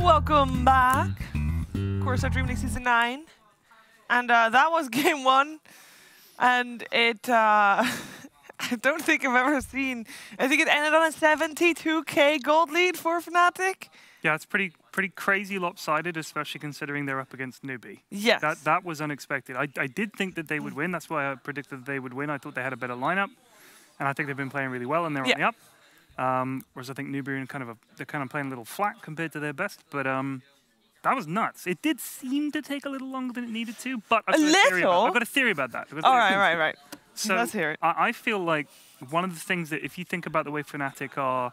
Welcome back. Corsair DreamLeague Season 9. And that was game 1. And it, I don't think I've ever seen, I think it ended on a 72k gold lead for Fnatic. Yeah, it's pretty crazy lopsided, especially considering they're up against Newbee. Yes. That was unexpected. I did think that they would win. That's why I predicted that they would win. I thought they had a better lineup. And I think they've been playing really well, and they're on the up. Whereas I think Newbee are they're kind of playing a little flat compared to their best. But that was nuts. It did seem to take a little longer than it needed to, but I've got a theory about that. All right. So let's hear it. I feel like one of the things that, if you think about the way Fnatic are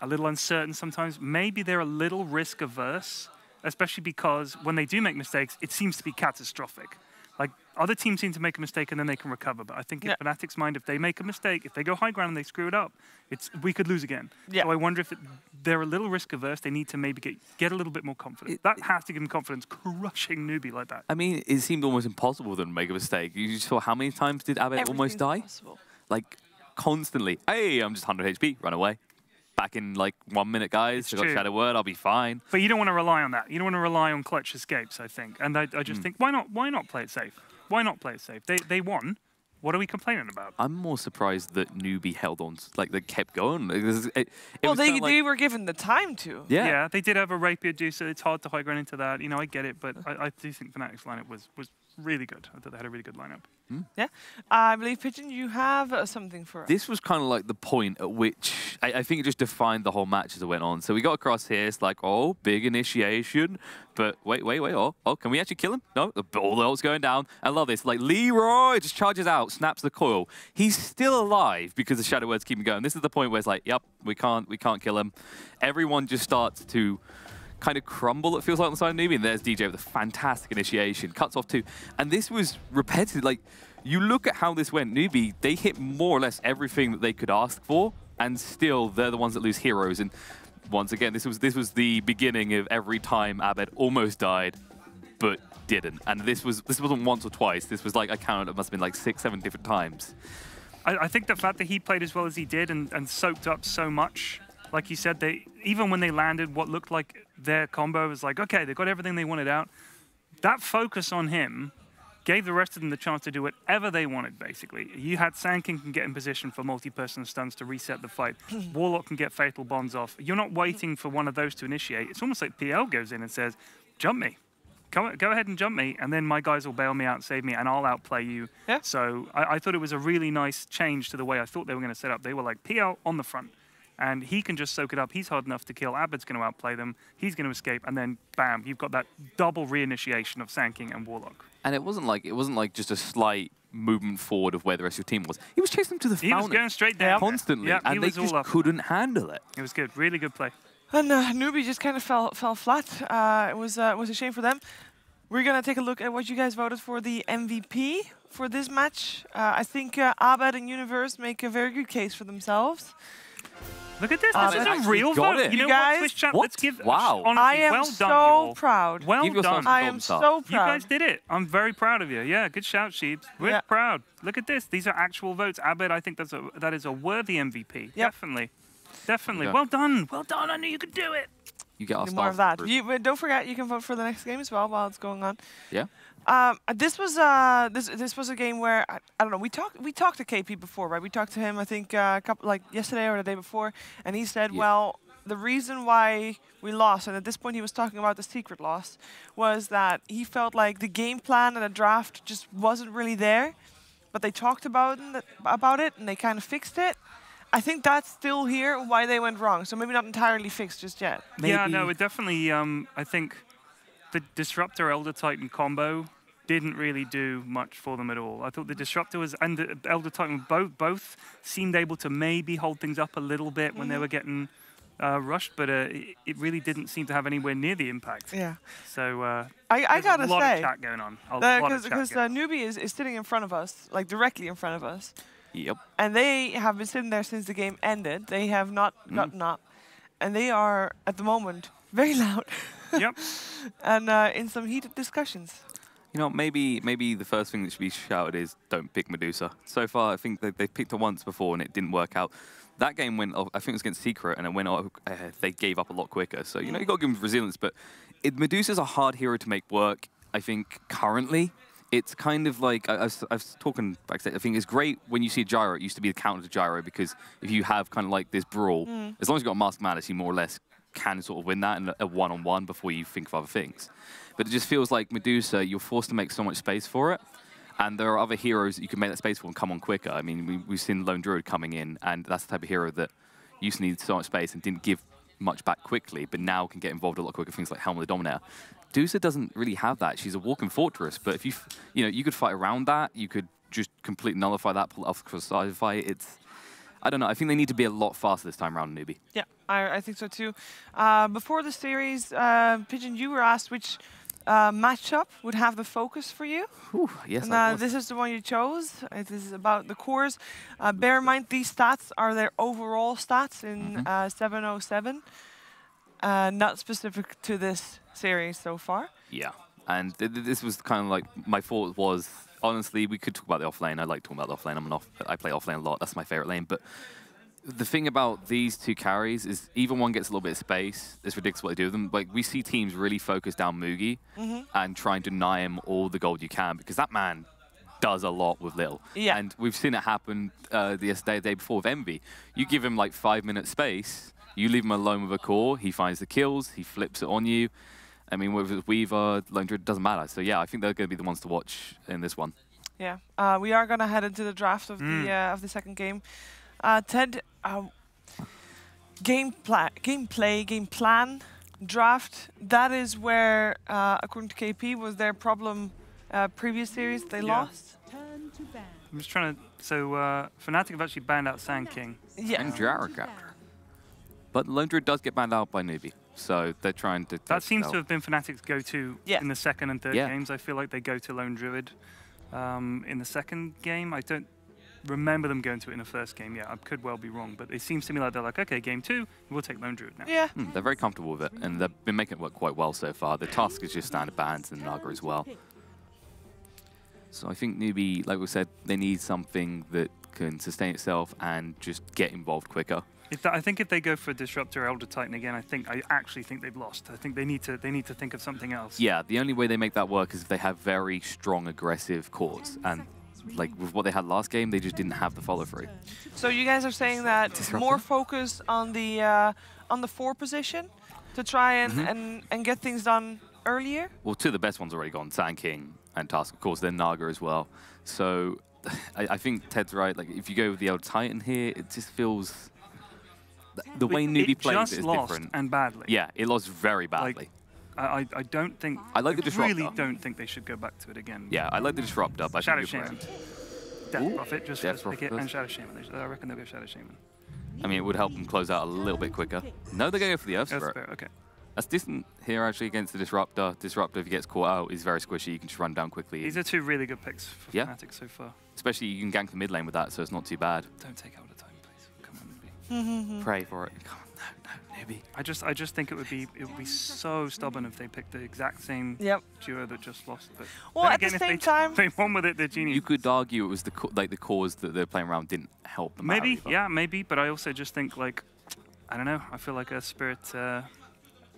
a little uncertain sometimes, maybe they're a little risk averse, especially because when they do make mistakes, it seems to be catastrophic. Like, other teams seem to make a mistake and then they can recover. But I think in Fnatic's mind, if they make a mistake, if they go high ground and they screw it up, we could lose again. Yeah. So I wonder if they're a little risk averse. They need to maybe get a little bit more confident. That has to give them confidence, crushing Newbee like that. I mean, it seemed almost impossible for them to make a mistake. You saw how many times did Abed almost die? Possible. Like, constantly. Hey, I'm just 100 HP, run away. Back in like 1 minute, guys. I got Shadow Word, I'll be fine. But you don't want to rely on that. You don't want to rely on clutch escapes, I think. And I just think, why not play it safe? Why not play it safe? They won. What are we complaining about? I'm more surprised that Newbee held on, like they kept going. Well, they were given the time to. Yeah, they did have a rapier juice, so it's hard to high ground into that. You know, I get it, but I do think Fnatic's lineup was really good. I thought they had a really good lineup. Yeah, I believe, Pigeon, you have something for us. This was kind of like the point at which I think it just defined the whole match as it went on. So we got across here, it's like, oh, big initiation. But wait, oh, can we actually kill him? No, all the ult's going down. I love this. Like, Leroy just charges out, snaps the coil. He's still alive because the Shadow Words keep him going. This is the point where it's like, yep, we can't kill him. Everyone just starts to kind of crumble, it feels like, on the side of Newbee. And there's DJ with a fantastic initiation. Cuts off 2. And this was repetitive. Like, you look at how this went. Newbee, they hit more or less everything that they could ask for. And still, they're the ones that lose heroes. And once again, this was the beginning of every time Abed almost died, but didn't. And this wasn't once or twice. This was like, I counted, it must have been like 6, 7 different times. I think the fact that he played as well as he did and soaked up so much, like you said, even when they landed what looked like their combo, was like, okay, they got everything they wanted out. That focus on him gave the rest of them the chance to do whatever they wanted, basically. You had Sand King can get in position for multi-person stuns to reset the fight. Warlock can get fatal bonds off. You're not waiting for one of those to initiate. It's almost like PL goes in and says, jump me. Go ahead and jump me, and then my guys will bail me out and save me, and I'll outplay you. Yeah. So I thought it was a really nice change to the way I thought they were going to set up. They were like, PL on the front. And he can just soak it up. He's hard enough to kill. Abed's going to outplay them. He's going to escape, and then bam, you've got that double reinitiation of Sand King and Warlock. And it wasn't like just a slight movement forward of where the rest of your team was. He was chasing them to the fountain. He was going straight down constantly, and they just couldn't handle it. It was good, really good play. And Newbee just kind of fell flat. It was a shame for them. We're gonna take a look at what you guys voted for the MVP for this match. I think Abed and Universe make a very good case for themselves. Look at this. This is a real vote. You know guys, what, Twitch chat? Let's give. Wow. Honestly, I am well so done, proud. Well done. I am so proud. You guys did it. I'm very proud of you. Yeah, good shout, Sheeps. We're proud. Look at this. These are actual votes. Abed, I think that is a worthy MVP. Yep. Definitely. Well done. Well done. I knew you could do it. You get more of that. Don't forget, you can vote for the next game as well while it's going on. Yeah. This was a game where I don't know. We talked to KP before, right? We talked to him, I think, like yesterday or the day before, and he said, well, the reason why we lost, and at this point he was talking about the secret loss, was that he felt like the game plan and the draft just wasn't really there, but they talked about it and they kind of fixed it. I think that's still here why they went wrong. So maybe not entirely fixed just yet. Maybe. Yeah, no, it definitely. I think the Disruptor Elder Titan combo didn't really do much for them at all. I thought the Disruptor and the Elder Titan both seemed able to maybe hold things up a little bit when they were getting rushed, but it really didn't seem to have anywhere near the impact. Yeah. So I gotta say, a lot of chat going on. Because Newbee is sitting in front of us, like directly in front of us. Yep. And they have been sitting there since the game ended. They have not gotten up. And they are, at the moment, very loud. Yep. And in some heated discussions. You know, maybe the first thing that should be shouted is don't pick Medusa. So far, I think they picked her once before and it didn't work out. That game went off, I think it was against Secret, and it went off, they gave up a lot quicker. So, you know, you got to give them resilience, but Medusa's a hard hero to make work, I think, currently. It's kind of like, I was talking backstage, I think it's great when you see a gyro. It used to be the counter to gyro, because if you have kind of like this brawl, as long as you've got Mask Madness, you more or less can sort of win that in a one-on-one before you think of other things. But it just feels like Medusa, you're forced to make so much space for it. And there are other heroes that you can make that space for and come on quicker. I mean, we've seen Lone Druid coming in, and that's the type of hero that used to need so much space and didn't give much back quickly, but now can get involved a lot quicker, things like Helm of the Dominator. Medusa doesn't really have that. She's a walking fortress, but if you could fight around that, you could just completely nullify that, pull it off the Corsair fight. It's, I don't know, I think they need to be a lot faster this time around, Newbee. Yeah, I think so too. Before the series, Pigeon, you were asked which matchup would have the focus for you. Ooh, yes, and this is the one you chose. It is about the cores. Bear in mind, these stats are their overall stats in 707, not specific to this series so far. Yeah, and this was kind of like, my thought was, honestly, we could talk about the offlane. I like talking about the offlane. I play offlane a lot. That's my favorite lane. But the thing about these two carries is even one gets a little bit of space. It's ridiculous what they do with them. Like, we see teams really focus down Mugi and try and deny him all the gold you can, because that man does a lot with little. Yeah. And we've seen it happen the day before with Envy. You give him like 5 minutes space, you leave him alone with a core, he finds the kills, he flips it on you. I mean, whether it's Weaver, Lone Druid, doesn't matter. So yeah, I think they're going to be the ones to watch in this one. Yeah, we are going to head into the draft of the second game. Ted, game plan, draft. That is where, according to KP, was their problem. Previous series they lost. I'm just trying to. So Fnatic have actually banned out Sand King. Yeah. And Jarrah. But Lone Druid does get banned out by Newbee, so they're trying to. That seems to have been Fnatic's go-to in the second and third games. I feel like they go to Lone Druid in the second game. I don't remember them going to it in the first game. Yeah, I could well be wrong, but it seems to me like they're like, okay, game 2, we'll take Lone Druid now. Yeah. They're very comfortable with it, and they've been making it work quite well so far. The task is just standard bans and Naga as well. So I think Newbee, like we said, they need something that can sustain itself and just get involved quicker. I think if they go for Disruptor Elder Titan again, I actually think they've lost. I think they need to think of something else. Yeah, the only way they make that work is if they have very strong, aggressive cores. And like with what they had last game, they just didn't have the follow through. So you guys are saying that more focus on the 4 position to try and get things done earlier? Well, 2 of the best ones already gone, Sand King and Task, of course, then Naga as well. So I think Ted's right. Like, if you go with the Elder Titan here, it just feels... The way Newbee plays it is different. And badly. Yeah, it lost very badly. Like, I don't think... I like the Disruptor. really don't think they should go back to it again. Yeah, I like the Disruptor. Shadow Shaman. Death Prophet, just pick it, and Shadow Shaman. I reckon they'll go Shadow Shaman. I mean, it would help them close out a little bit quicker. No, they're going to go for the Earth Spirit. Okay. That's decent here, actually, against the Disruptor. Disruptor, if he gets caught out, is very squishy. You can just run down quickly. These are 2 really good picks for Fnatic so far. Especially you can gank the mid lane with that, so it's not too bad. Don't take Elder Titan, please. Come on, Newbee. Pray for it. Come on, no, Newbee. I just think it would be so stubborn if they picked the exact same duo that just lost. But well, at the same time, they won with it. They're genius. You could argue it was the cause that they're playing around didn't help them. Maybe, yeah, maybe. But I also just think, like, I don't know. I feel like a Spirit.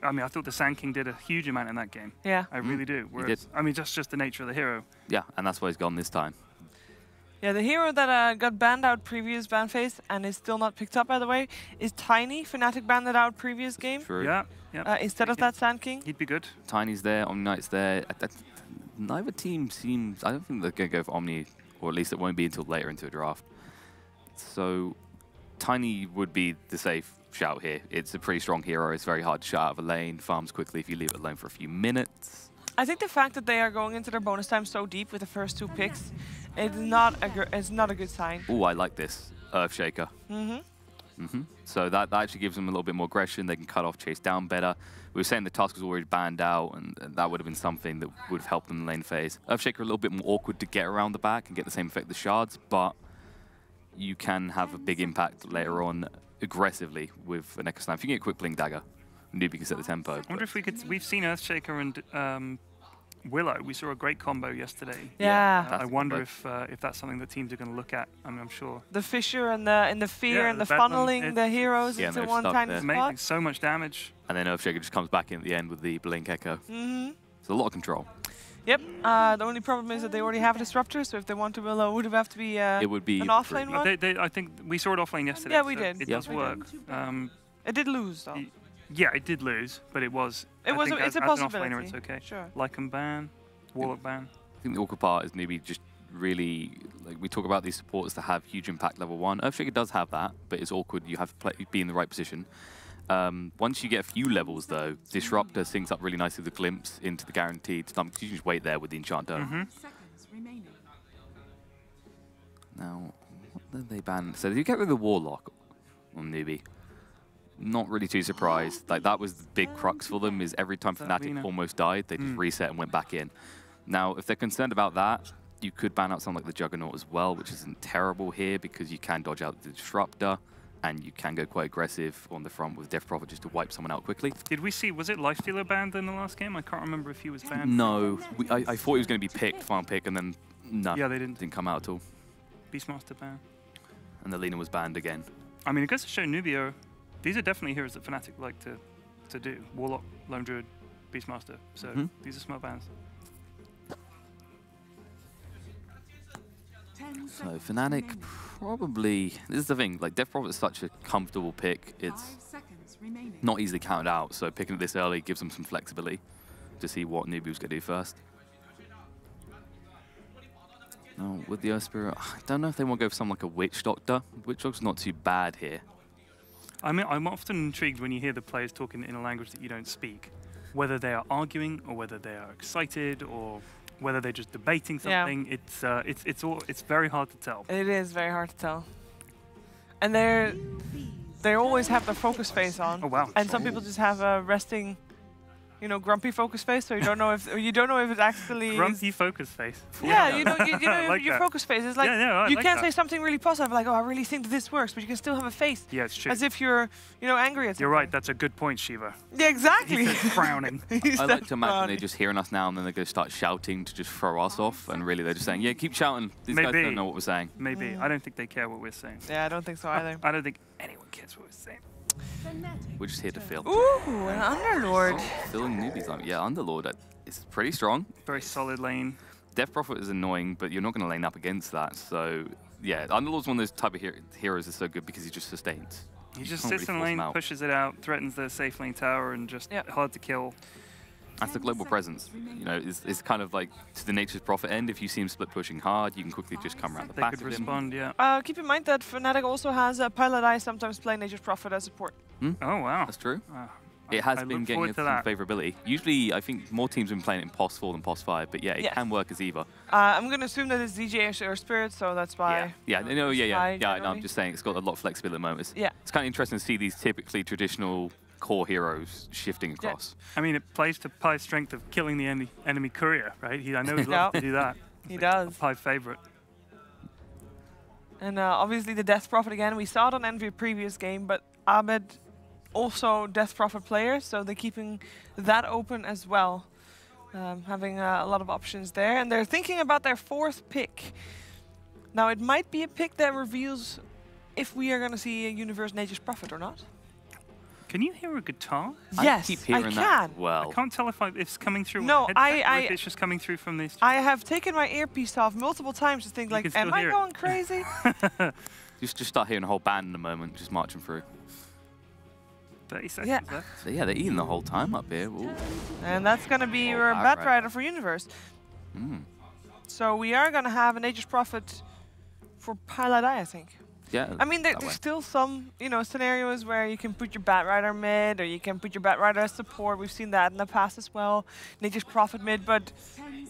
I mean, I thought the Sand King did a huge amount in that game. Yeah, I really do. Whereas, I mean, that's just the nature of the hero. Yeah, and that's why he's gone this time. Yeah, the hero that got banned out previous ban phase and is still not picked up, by the way, is Tiny. Fnatic banned it out previous game. True. Yeah. Instead of that Sand King. He'd be good. Tiny's there, Omni Knight's there. Neither team seems... I don't think they're going to go for Omni, or at least it won't be until later into a draft. So Tiny would be the safe shout here. It's a pretty strong hero. It's very hard to shut out of a lane. Farms quickly if you leave it alone for a few minutes. I think the fact that they are going into their bonus time so deep with the first 2 picks, it's not a good sign. Oh, I like this. Earthshaker. So that actually gives them a little bit more aggression. They can cut off, chase down better. We were saying the task was already banned out, and that would have been something that would have helped them in the lane phase. Earthshaker a little bit more awkward to get around the back and get the same effect with the shards, but you can have a big impact later on aggressively with an Echo Slam. If you get a quick Blink Dagger, Newbee can set the tempo. I wonder if we've seen Earthshaker and Willow. We saw a great combo yesterday. Yeah. I wonder if that's something that teams are going to look at. I mean, I'm sure. The Fissure and the Fear and the funneling the heroes into one tiny spot. Amazing, so much damage. And then Earthshaker just comes back in at the end with the Blink Echo. It's a lot of control. Yep. The only problem is that they already have a disruptor, so if they want to Willow, it would have to be it would be an offlane one. I think we saw it offlane yesterday. Yeah, we so did. It does work. It did lose, though. Yeah, it did lose, but it was. It's a possibility. An offlaner, it's okay. Sure. Lycan ban, Warlock ban. I think the awkward part is Newbee just really, like we talk about these supporters that have huge impact level 1. Earthshaker does have that, but it's awkward. You have to be in the right position. Once you get a few levels, though, Disruptor syncs up really nicely with the Glimpse into the guaranteed stump. You can just wait there with the Enchant Dome. Now, what did they ban? So did you get rid of the Warlock on Newbee? Not really too surprised. Like that was the big crux for them, is every time Fnatic almost died, they just reset and went back in. Now, if they're concerned about that, you could ban out something like the Juggernaut as well, which isn't terrible here because you can dodge out the Disruptor and you can go quite aggressive on the front with Death Prophet just to wipe someone out quickly. Did we see, was it Lifestealer banned in the last game? I can't remember if he was banned. No, I thought he was going to be picked, final pick, and then no, yeah, they didn't come out at all. Beastmaster ban. And the Lina was banned again. I mean, it goes to show Newbee, these are definitely heroes that Fnatic like to do. Warlock, Lone Druid, Beastmaster. So these are smart bans. So Fnatic probably, this is the thing, like Death Prophet is such a comfortable pick, it's not easily counted out, so picking it this early gives them some flexibility to see what Newbee was going to do first. Now with the Earth Spirit, I don't know if they want to go for something like a Witch Doctor. Witch Doctor's not too bad here. I mean, I'm often intrigued when you hear the players talking in a language that you don't speak, whether they are arguing or whether they are excited or whether they're just debating something. Yeah. It's very hard to tell. It is very hard to tell. And they always have their focus face on. Oh wow. And some people just have a resting, you know, grumpy focus face, so you don't know if it's actually grumpy focus face. Yeah, you know like your focus face is like you can't say something really positive like, oh, I really think that this works, but you can still have a face. Yeah, it's true. As if you're, you know, angry at something. You're right. That's a good point, Shiva. Yeah, exactly. He's frowning. I like to imagine they're just hearing us now and then they're going to start shouting to just throw us off, and really they're just saying, yeah, keep shouting. These guys don't know what we're saying. Maybe. I don't think they care what we're saying. Yeah, I don't think so either. I don't think anyone cares what we're saying. We're just here to feel. Ooh, an Underlord. Filling Newbee's like, yeah, Underlord is pretty strong. Very solid lane. Death Prophet is annoying, but you're not going to lane up against that. So, yeah, Underlord's one of those type of heroes that's so good because he just sustains. He just sits in lane, pushes it out, threatens the safe lane tower, and just hard to kill. That's the global presence. You know, it's kind of like to the Nature's Prophet end. If you see him split pushing hard, you can quickly just come around the back of him. They could respond, yeah. Keep in mind that Fnatic also has a Pilot Eye sometimes play Nature's Prophet as support. Hmm? Oh, wow. That's true. It has been getting some favorability. Usually, I think more teams have been playing it in POS 4 than POS 5, but yeah, it can work as either. I'm going to assume that it's DJ or Spirit, so that's why. Yeah, no, I'm just saying it's got a lot of flexibility at the moment. It's kind of interesting to see these typically traditional core heroes shifting across. I mean, it plays to Pai's strength of killing the enemy courier, right? I know he loves to do that. He does. Pai favorite. And obviously the Death Prophet again. We saw it on Envy previous game, but Abed also Death Prophet player, so they're keeping that open as well. Having a lot of options there. And they're thinking about their 4th pick. Now, it might be a pick that reveals if we are going to see a Universe Nature's Prophet or not. Can you hear a guitar? Yes, I keep hearing that. Well, I can't tell if it's coming through. No, if it's just coming through from this. I have taken my earpiece off multiple times to think, like, am I going crazy? just start hearing a whole band in a moment, just marching through. 30 seconds left. So yeah, they're eating the whole time up here. Ooh. And that's going to be your Batrider for Universe. So we are going to have a Nature's Prophet for Pilot Eye, I think. Yeah. I mean, there's still some, you know, scenarios where you can put your Batrider mid, or you can put your Batrider as support. We've seen that in the past as well. Nature's Prophet mid, but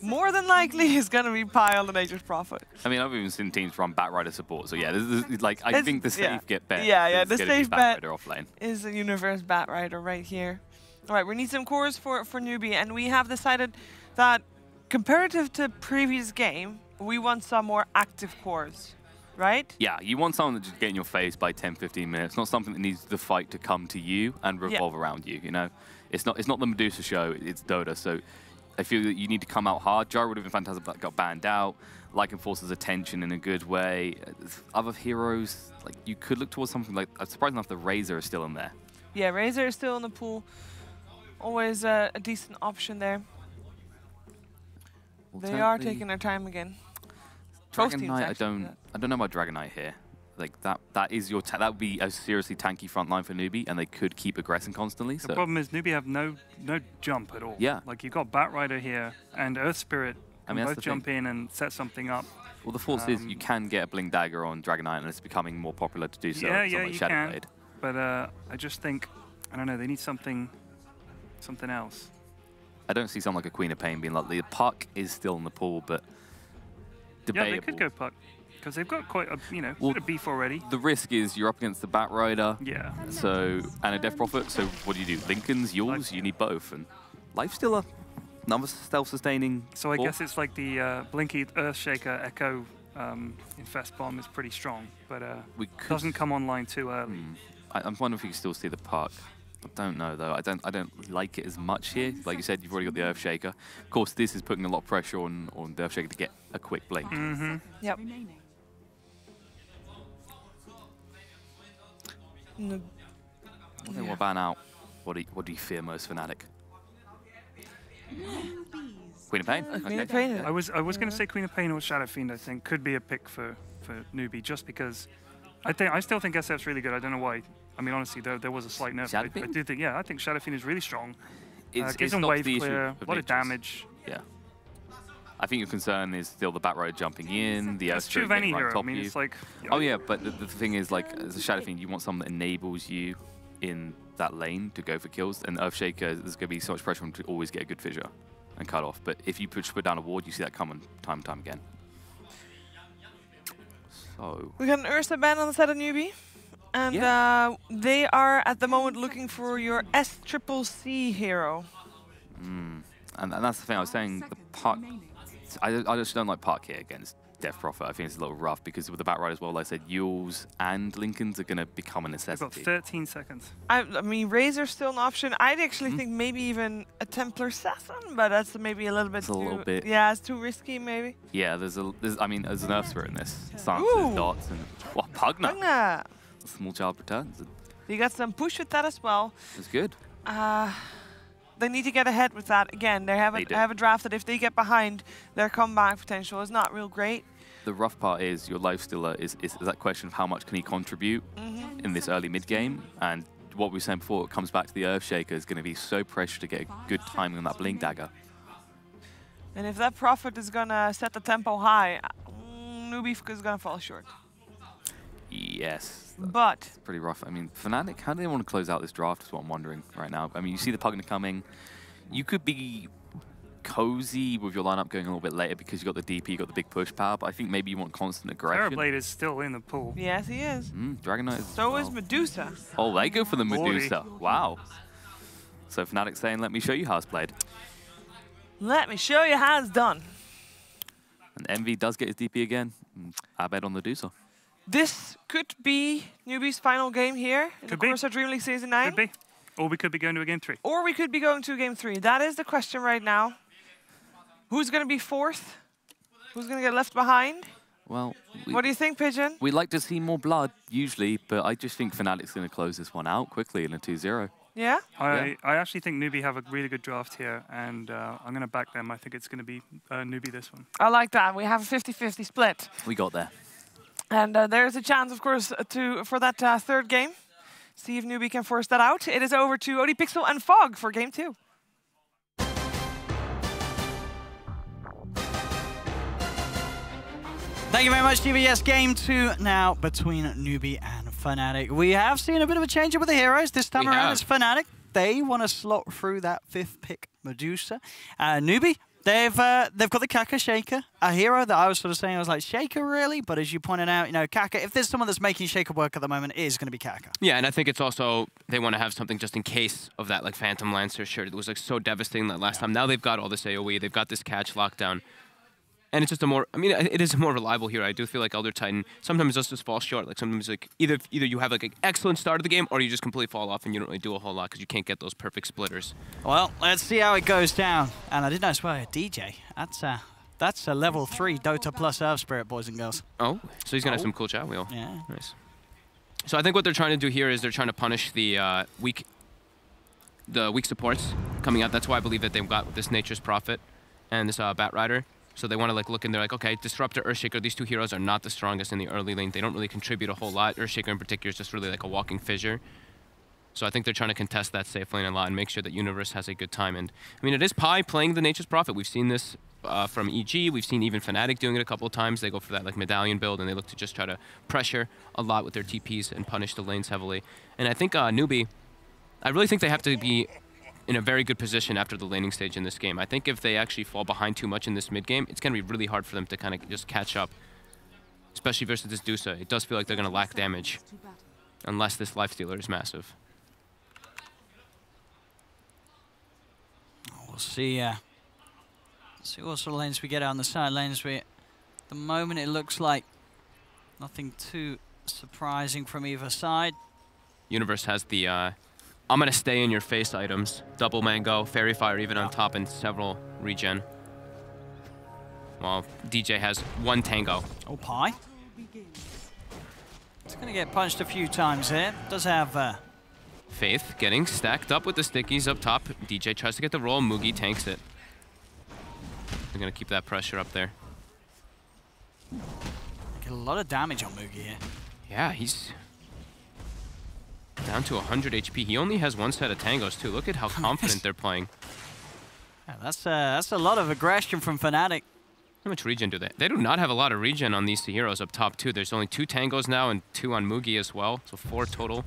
more than likely is going to be Pai on the Nature's Prophet. I mean, I've even seen teams run Batrider support, so yeah, this is like I think the safe bet. Yeah, the safe bet off lane is a Universe Batrider right here. All right, we need some cores for Newbee, and we have decided that comparative to previous game, we want some more active cores. Right? Yeah, you want someone that just get in your face by 10, 15 minutes, not something that needs the fight to come to you and revolve around you, you know? It's not the Medusa show, it's Dota, so I feel that you need to come out hard. Jar would have been fantastic, but got banned out. Lycan forces attention in a good way. Other heroes, like you could look towards something like, I'm surprised enough the Razor is still in there. Yeah, Razor is still in the pool. Always a decent option there. They are taking their time again. Dragon Knight, I don't know about Dragon Knight here. Like that is your that would be a seriously tanky front line for Newbee, and they could keep aggressing constantly. The problem is Newbee have no jump at all. Yeah. Like you got Batrider here and Earth Spirit can both jump in and set something up. Well, the force is you can get a Blink Dagger on Dragon Knight, and it's becoming more popular to do so. Yeah, you can. But I just think, I don't know, they need something else. I don't see something like a Queen of Pain being lovely. The Puck is still in the pool, but debatable. Yeah, they could go Puck. Because they've got quite a, bit of beef already. The risk is you're up against the Batrider. Yeah. So, and a Death Prophet. So what do? Lincoln's, yours, you need both. And Life's still another self-sustaining. So I guess it's like the Blinky Earthshaker Echo Infest Bomb is pretty strong, but doesn't come online too early. I'm wondering if you can still see the Puck. I don't know though. I don't like it as much here. Like you said, you've already got the Earthshaker. Of course, this is putting a lot of pressure on the Earthshaker to get a quick blink. Yep. What ban out? What do you fear most, Fnatic? Queen of Pain? Queen of Pain. I was going to say Queen of Pain or Shadow Fiend, I think, could be a pick for Newbee, just because I still think SF's really good. I don't know why. I mean, honestly, there was a slight nerf. I do think, I think Shadow Fiend is really strong. Gives them wave clear, a lot of damage. Yeah. I think your concern is still the Batrider jumping in, the That's true of any hero. I mean, it's like... Oh yeah, but the thing is, like, as a Shadow Fiend, you want something that enables you in that lane to go for kills, and Earthshaker, there's going to be so much pressure on him to always get a good fissure and cut off. But if you put down a ward, you see that coming time and time again. So... We got an Ursa ban on the side of Newbee. And they are, at the moment, looking for your SCCC hero. And that's the thing I was saying, the Puck... I just don't like Puck here against Death Prophet. I think it's a little rough because with the Batrider as well, like I said, Yules and Lincolns are going to become a necessity. They've got 13 seconds. I mean, Razor's still an option. I'd actually think maybe even a Templar Assassin, but that's maybe a little bit too... Yeah, it's too risky, maybe. Yeah, there's an Earth Spirit in this. Stances, dots, and... What, Pugna? Small Child returns. You got some push with that as well. It's good. They need to get ahead with that. Again, they have a draft that if they get behind, their comeback potential is not real great. The rough part is your life still is that question of how much can he contribute in this early mid game, and what we were saying before, it comes back to the Earthshaker is going to be so pressured to get a good timing on that Blink Dagger. And if that Prophet is going to set the tempo high, Newbee is going to fall short. Yes. But it's pretty rough. I mean, Fnatic, how do they want to close out this draft is what I'm wondering right now. I mean, you see the Pugna coming. You could be cozy with your lineup going a little bit later because you got the DP, you got the big push power, but I think maybe you want constant aggression. Terrorblade is still in the pool. Yes, he is. Dragon Knight is So is Medusa. Oh, they go for the Medusa. Wow. So Fnatic saying, let me show you how it's played. Let me show you how it's done. And Envy does get his DP again. I bet on the Medusa. This could be Newbee's final game here in the Corsair DreamLeague Season 9. Could be. Or we could be going to a Game 3. Or we could be going to a Game 3. That is the question right now. Who's going to be fourth? Who's going to get left behind? Well, what do you think, Pigeon? We'd like to see more blood, usually, but I just think Fnatic's going to close this one out quickly in a 2-0. Yeah? I actually think Newbee have a really good draft here, and I'm going to back them. I think it's going to be Newbee this one. I like that. We have a 50-50 split. We got there. And there's a chance, of course, for that third game. See if Newbee can force that out. It is over to ODPixel and Fog for Game 2. Thank you very much, TV. Yes, Game 2 now between Newbee and Fnatic. We have seen a bit of a change up with the heroes. This time around it's Fnatic. They want to slot through that 5th pick, Medusa. Newbee, they've got the Kaka Shaker, a hero that I was sort of saying, I was like, Shaker really? But as you pointed out, you know, Kaka, if there's someone that's making Shaker work at the moment, it is going to be Kaka. Yeah, and I think it's also, they want to have something just in case of that, like Phantom Lancer shirt. It was like so devastating that last time. Now they've got all this AoE, they've got this catch lockdown. And it's just a more, I mean, it is a more reliable hero. I do feel like Elder Titan sometimes does just fall short. Like sometimes like either you have like an excellent start of the game or you just completely fall off and you don't really do a whole lot because you can't get those perfect splitters. Well, let's see how it goes down. And I did notice, well, DJ, that's a level 3 Dota plus Earth Spirit, boys and girls. Oh, so he's going to have some cool chat wheel. Yeah. Nice. So I think what they're trying to do here is they're trying to punish the weak supports coming out. That's why I believe that they've got this Nature's Prophet and this Bat Rider. So they want to like look and they're like, okay, Disruptor, Earthshaker, these two heroes are not the strongest in the early lane. They don't really contribute a whole lot. Earthshaker in particular is just really like a walking fissure. So I think they're trying to contest that safe lane a lot and make sure that Universe has a good time. And I mean, it is Pi playing the Nature's Prophet. We've seen this from EG. We've seen even Fnatic doing it a couple of times. They go for that like medallion build and they look to just try to pressure a lot with their TPs and punish the lanes heavily. And I think Newbee, I really think they have to be in a very good position after the laning stage in this game. I think if they actually fall behind too much in this mid game, it's going to be really hard for them to kind of just catch up, especially versus this Dusa. It does feel like they're going to lack damage unless this Lifestealer is massive. We'll see. See what sort of lanes we get out on the side lanes. At the moment, it looks like nothing too surprising from either side. Universe has the I'm gonna stay in your face items. Double Mango, Fairy Fire even on top, and several regen. While DJ has one Tango. Oh, Pi. It's gonna get punched a few times here. Does have Faith getting stacked up with the stickies up top. DJ tries to get the roll, Mugi tanks it. They're gonna keep that pressure up there. Get a lot of damage on Mugi here. Yeah, he's down to 100 HP. He only has one set of tangos too. Look at how confident they're playing. Yeah, that's a lot of aggression from Fnatic. How much regen do they? They do not have a lot of regen on these two heroes up top too. There's only 2 tangos now and 2 on Mugi as well, so 4 total.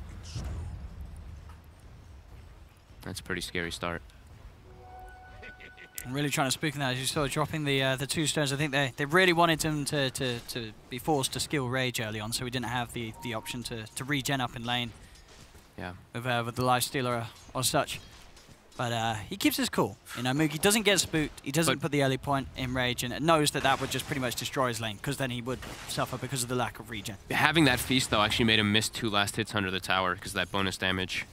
That's a pretty scary start. I'm really trying to spook that as you saw dropping the 2 stones. I think they really wanted him to be forced to skill Rage early on, so we didn't have the option to regen up in lane. Yeah. With the Lifestealer or such. But he keeps his cool. You know, Mugi doesn't get spooked. He doesn't put the early point in Rage and knows that would just pretty much destroy his lane, because then he would suffer because of the lack of regen. Having that feast though actually made him miss 2 last hits under the tower because of that bonus damage.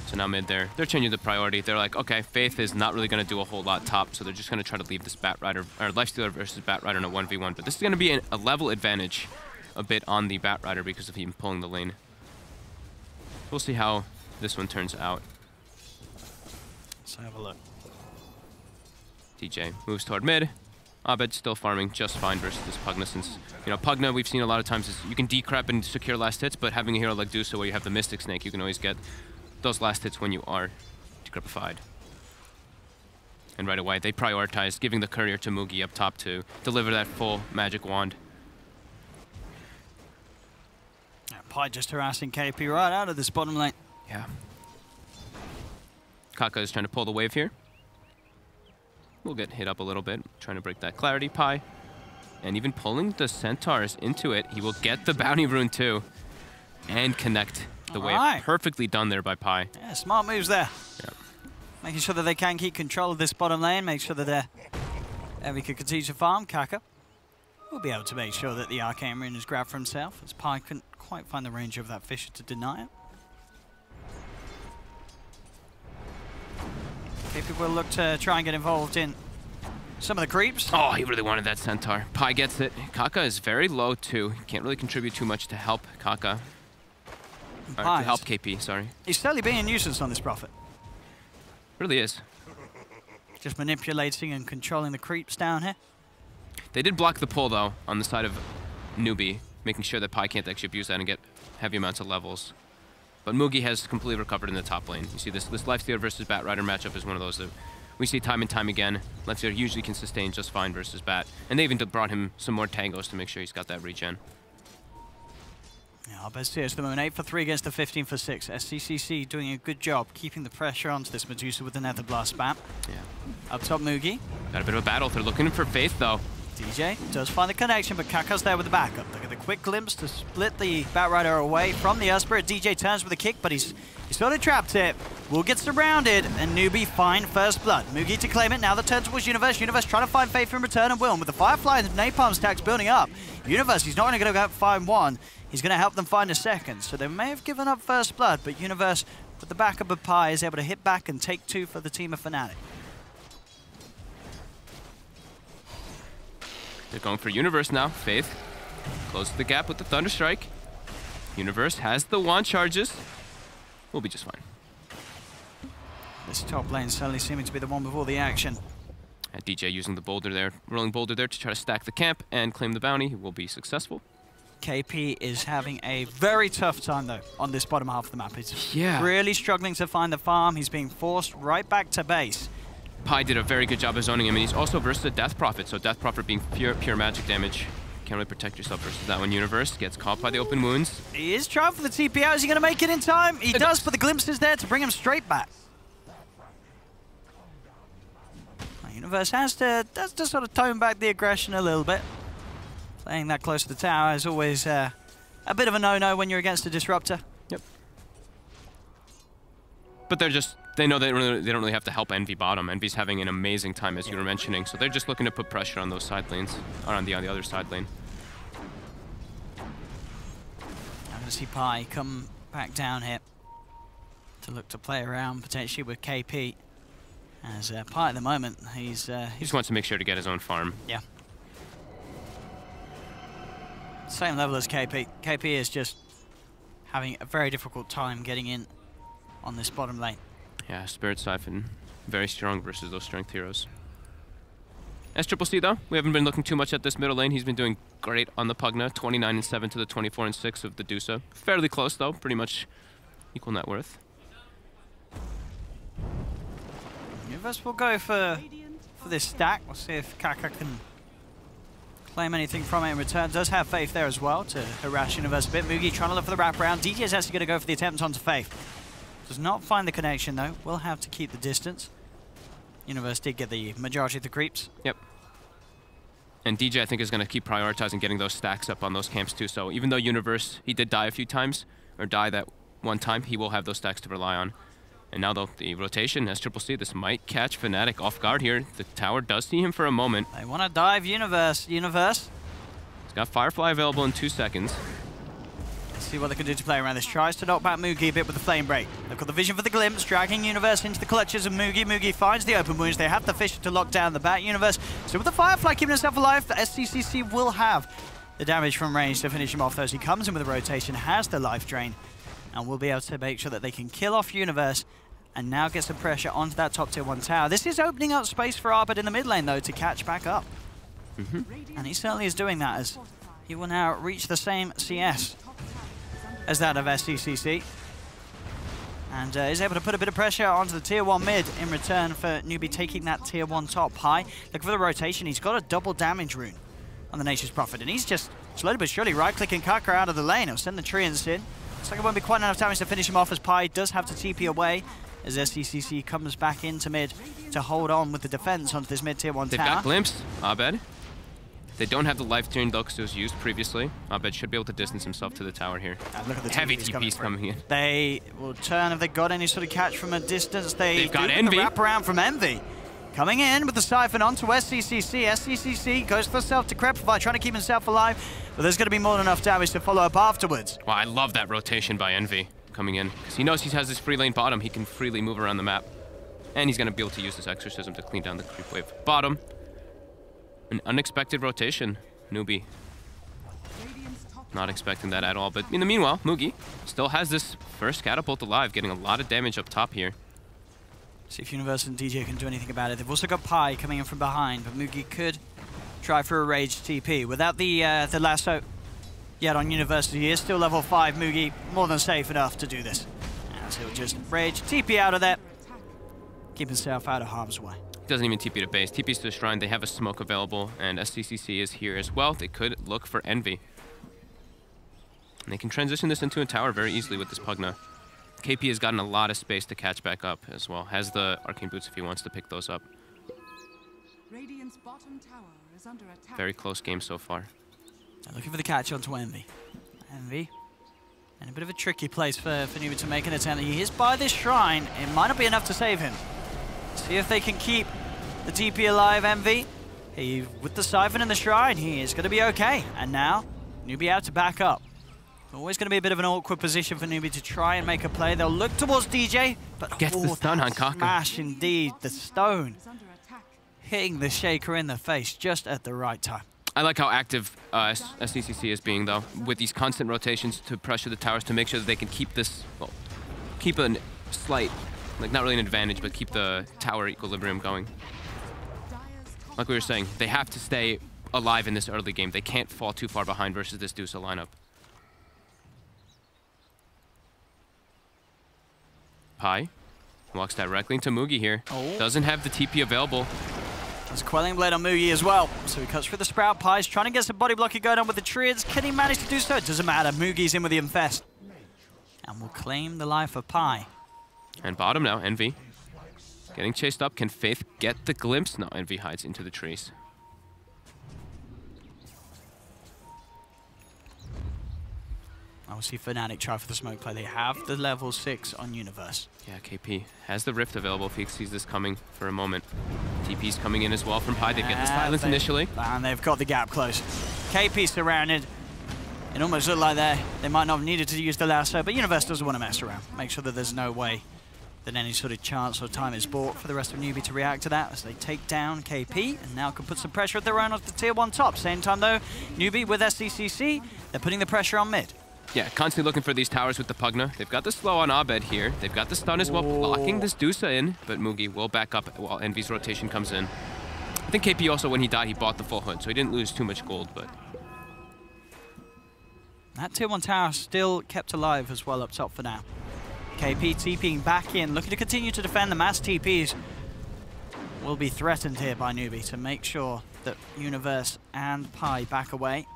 So now mid they're changing the priority. They're like, okay, Faith is not really going to do a whole lot top, so they're just going to try to leave this Bat Rider, or Lifestealer versus Bat Rider in a 1v1. But this is going to be a level advantage a bit on the Bat Rider because of him pulling the lane. We'll see how this one turns out. Let's have a look. DJ moves toward mid. Abed still farming just fine versus this Pugna, since, you know, Pugna we've seen a lot of times is you can decrep and secure last hits, but having a hero like Dusa where you have the Mystic Snake, you can always get those last hits when you are decrepified. And right away, they prioritize giving the courier to Mugi up top to deliver that full magic wand. Pi just harassing KP right out of this bottom lane. Yeah. Kaka is trying to pull the wave here. We'll get hit up a little bit, trying to break that clarity. Pi. And even pulling the centaurs into it, he will get the bounty rune too. And connect the wave. Right. Perfectly done there by Pi. Yeah, smart moves there. Yeah. Making sure that they can keep control of this bottom lane, make sure that we can continue to farm. Kaka will be able to make sure that the Arcane Rune is grabbed for himself, as Pi couldn't quite find the range of that Fissure to deny it. KP will look to try and get involved in some of the creeps. Oh, he really wanted that centaur. Pi gets it. Kaka is very low too. He can't really contribute too much to help Kaka. Or to help KP, sorry. He's certainly being a nuisance on this Prophet. Really is. Just manipulating and controlling the creeps down here. They did block the pull though on the side of Newbee, making sure that Pi can't actually abuse that and get heavy amounts of levels. But Mugi has completely recovered in the top lane. You see this Lifestealer versus Bat Rider matchup is one of those that we see time and time again. Lifestealer usually can sustain just fine versus Bat. And they even brought him some more tangos to make sure he's got that regen. Yeah, our best here is the moment. 8 for 3 against the 15 for 6. SCCC doing a good job keeping the pressure onto this Medusa with the Nether Blast spam. Yeah. Up top, Mugi. Got a bit of a battle. They're looking for Faith though. DJ does find the connection, but Kaka's there with the backup. Look at the quick glimpse to split the Bat Rider away from the Earth Spirit. DJ turns with a kick, but he's sort of trapped it. will get surrounded, and Newbee find first blood. Mugi to claim it, now the turn towards Universe. Universe trying to find Faith in return, and Wilm with the Firefly and Napalm stacks building up. Universe, he's not only going to go find one, he's going to help them find a second. So they may have given up first blood, but Universe, with the backup of Pi, is able to hit back and take 2 for the team of Fnatic. They're going for Universe now. Faith closes the gap with the Thunderstrike. Universe has the wand charges. We'll be just fine. This top lane certainly seeming to be the one with all the action. And DJ using the boulder there, rolling boulder there to try to stack the camp and claim the bounty. He will be successful. KP is having a very tough time, though, on this bottom half of the map. He's really struggling to find the farm. He's being forced right back to base. Pi did a very good job of zoning him, and he's also versus a Death Prophet, so Death Prophet being pure magic damage. Can't really protect yourself versus that one. Universe gets caught by the open wounds. He is trying for the TP out. Is he going to make it in time? He does, but the glimpse is there to bring him straight back. Universe has to sort of tone back the aggression a little bit. Playing that close to the tower is always a bit of a no-no when you're against a disruptor. Yep. But they know they don't really have to help Envy bottom. Envy's having an amazing time, as you were mentioning, so they're just looking to put pressure on those side lanes, or on the other side lane. I'm going to see Pi come back down here to look to play around potentially with KP. As Pi at the moment, he just wants to make sure to get his own farm. Yeah. Same level as KP. KP is just having a very difficult time getting in on this bottom lane. Yeah, Spirit Siphon, very strong versus those strength heroes. SCCC though, we haven't been looking too much at this middle lane. He's been doing great on the Pugna, 29-7 to the 24-6 of the Dusa. Fairly close though, pretty much equal net worth. Universe will go for this stack. We'll see if Kaka can claim anything from it in return. Does have Faith there as well to harass Universe a bit. Mugi trying to look for the wraparound. DJ is actually going to go for the attempt onto Faith. Does not find the connection though. Will have to keep the distance. Universe did get the majority of the creeps. Yep. And DJ I think is going to keep prioritizing getting those stacks up on those camps too. So even though Universe, he did die a few times, or die that one time, he will have those stacks to rely on. And now though, the rotation, SCCC, this might catch Fnatic off guard here. The tower does see him for a moment. They want to dive Universe. Universe. He's got Firefly available in 2 seconds. Let's see what they can do to play around this. Tries to knock back Mugi a bit with the Flame Break. They've got the vision for the glimpse, dragging Universe into the clutches of Mugi. Mugi finds the open wounds. They have the Fisher to lock down the back. Universe, so with the Firefly keeping himself alive, the SCCC will have the damage from range to finish him off. Though as he comes in with a rotation, has the life drain, and will be able to make sure that they can kill off Universe. And now get some pressure onto that top tier 1 tower. This is opening up space for Arbit in the mid lane, though, to catch back up. And he certainly is doing that, as he will now reach the same CS as that of SCCC. And is able to put a bit of pressure onto the tier 1 mid in return for Newbee taking that tier 1 top high. Looking for the rotation. He's got a double damage rune on the Nature's Prophet. And he's just slowly but surely right-clicking Kaka out of the lane. He'll send the treants in. Looks like it won't be quite enough damage to finish him off, as Pi does have to TP away, as SCCC comes back into mid to hold on with the defense onto this mid tier 1 tower. They've got Glimpse, Abed. They don't have the life turn though, because it was used previously. Abed should be able to distance himself to the tower here. Look at the heavy TPs coming in. They will turn if they got any sort of catch from a distance. They've got Envy. The wraparound from Envy. Coming in with the Siphon onto SCCC. SCCC goes for self-decrepify, trying to keep himself alive, but there's going to be more than enough damage to follow up afterwards. Wow, I love that rotation by Envy coming in, because he knows he has this free lane bottom. He can freely move around the map, and he's going to be able to use this exorcism to clean down the creep wave bottom. An unexpected rotation. Newbee not expecting that at all, but in the meanwhile, Mugi still has this first catapult alive, getting a lot of damage up top here. See if Universe and DJ can do anything about it. They've also got Pi coming in from behind, but Mugi could try for a rage TP. Without the lasso yet on Universe, he is still level 5. Mugi more than safe enough to do this. And so he'll just rage TP out of there, keep himself out of harm's way. Doesn't even TP to base. TP's to the shrine. They have a smoke available, and SCCC is here as well. They could look for Envy. And they can transition this into a tower very easily with this Pugna. KP has gotten a lot of space to catch back up as well. Has the Arcane Boots if he wants to pick those up. Radiant's bottom tower is under attack. Very close game so far. They're looking for the catch onto Envy. Envy And a bit of a tricky place for Newbee to make an attempt. He is by this shrine. It might not be enough to save him. See if they can keep the TP alive, Envy. With the Siphon and the shrine, he is going to be okay. And now, Newbee out to back up. Always going to be a bit of an awkward position for Newbee to try and make a play. They'll look towards DJ, but gets the stun on Kaka. Smash indeed. The stone hitting the Shaker in the face just at the right time. I like how active SCCC is being, though, with these constant rotations to pressure the towers to make sure that they can keep this, well, keep a slight, like not really an advantage, but keep the tower equilibrium going. Like we were saying, they have to stay alive in this early game. They can't fall too far behind versus this Dusa lineup. Pi walks directly into Mugi here. Oh. Doesn't have the TP available. There's Quelling Blade on Mugi as well. So he cuts through the Sprout. Pi's trying to get some body blocking going on with the Triads. Can he manage to do so? It doesn't matter. Mugi's in with the Infest. And will claim the life of Pi. And bottom now, Envy. Getting chased up. Can Faith get the glimpse? No, Envy hides into the trees. I will see Fnatic try for the smoke play. They have the level 6 on Universe. Yeah, KP has the Rift available if he sees this coming for a moment. TP's coming in as well from Pi. They get the silence initially. And they've got the gap close. KP surrounded. It almost looked like they might not have needed to use the lasso, but Universe doesn't want to mess around. Make sure that there's no way that any sort of chance or time is bought for the rest of Newbee to react to that as they take down KP and now can put some pressure of their own on the tier 1 top. Same time though, Newbee with SCCC, they're putting the pressure on mid. Yeah, constantly looking for these towers with the Pugna. They've got the slow on Abed here. They've got the stun as well, blocking this Dusa in, but Mugi will back up while Envy's rotation comes in. I think KP also, when he died, he bought the full hood, so he didn't lose too much gold, but... That tier 1 tower still kept alive as well up top for now. KP TPing back in, looking to continue to defend. The mass TPs will be threatened here by Newbee to make sure that Universe and Pi back away.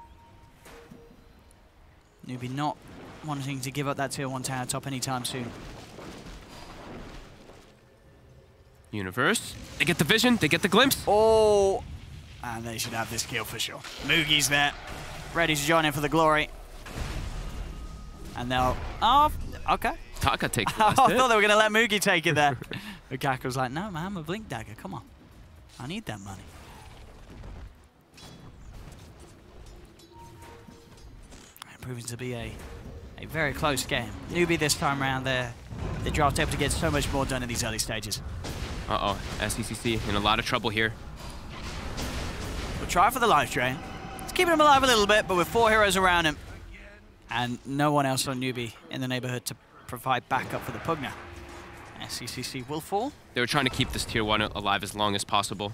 Newbee not wanting to give up that tier 1 tower top anytime soon. Universe, they get the vision, they get the glimpse. Oh, and they should have this kill for sure. Mugi's there, ready to join in for the glory. And they'll, oh, okay. Taka takes the I last thought hit. they were going to let Mugi take it there. But Gak was like, no man, I'm a Blink Dagger, come on. I need that money. Proving to be a very close game. Newbee this time around, the draft able to get so much more done in these early stages. Uh-oh, SCCC in a lot of trouble here. We'll try for the life drain. It's keeping him alive a little bit, but with 4 heroes around him, and no one else on Newbee in the neighborhood to provide backup for the Pugna. SCCC will fall. They were trying to keep this tier 1 alive as long as possible.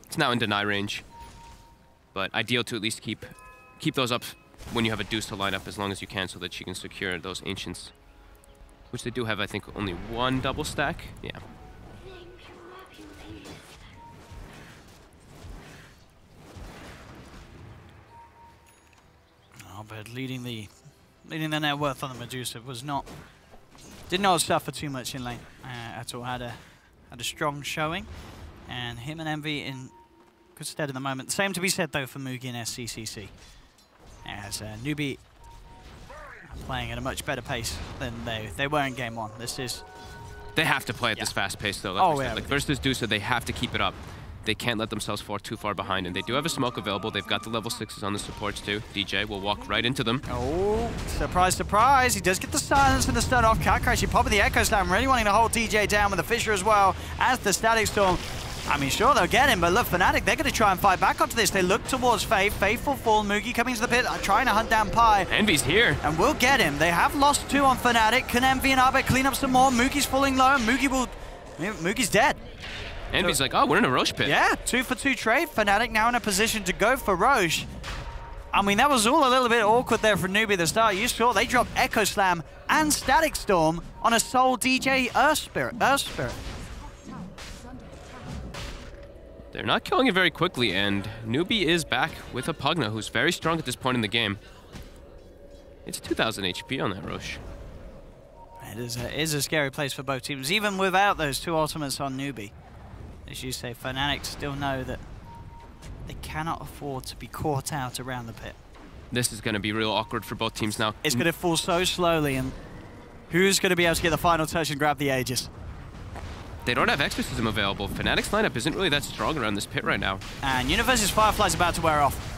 It's now in deny range, but ideal to at least keep those up when you have a Deuce to line up as long as you can so that you can secure those Ancients. Which they do have, I think, only 1 double stack. Yeah. Oh, but leading the net worth on the Medusa was did not suffer too much in lane at all. Had a strong showing, and him and Envy in good stead at the moment. Same to be said though for Mugi and SCCC. As Newbee playing at a much better pace than they were in game 1. They have to play at this fast pace though. Like versus Dusa, they have to keep it up. They can't let themselves fall too far behind, and they do have a smoke available. They've got the level 6s on the supports too. DJ will walk right into them. Oh, surprise, surprise. He does get the silence and the stun off. Kaka actually popping the Echo Slam, really wanting to hold DJ down with the Fissure as well as the Static Storm. I mean, sure, they'll get him, but look, Fnatic, they're going to try and fight back onto this. They look towards Faith. Faith will fall. Mugi coming to the pit, trying to hunt down Pi. Envy's here. And we'll get him. They have lost 2 on Fnatic. Can Envy and Abed clean up some more? Mugi's falling low, and Mugi's dead. Envy's like, oh, we're in a Roche pit. Yeah, 2 for 2 trade. Fnatic now in a position to go for Roche. I mean, that was all a little bit awkward there for Newbee at the start. You saw they dropped Echo Slam and Static Storm on a sole DJ Earth Spirit. They're not killing it very quickly, and Newbee is back with a Pugna, who's very strong at this point in the game. It's 2,000 HP on that Roche. It is a scary place for both teams, even without those 2 ultimates on Newbee. As you say, Fnatic still know that they cannot afford to be caught out around the pit. This is going to be real awkward for both teams now. It's going to fall so slowly, and who's going to be able to get the final touch and grab the Aegis? They don't have exorcism available. Fnatic's lineup isn't really that strong around this pit right now. And Universe's Firefly's about to wear off.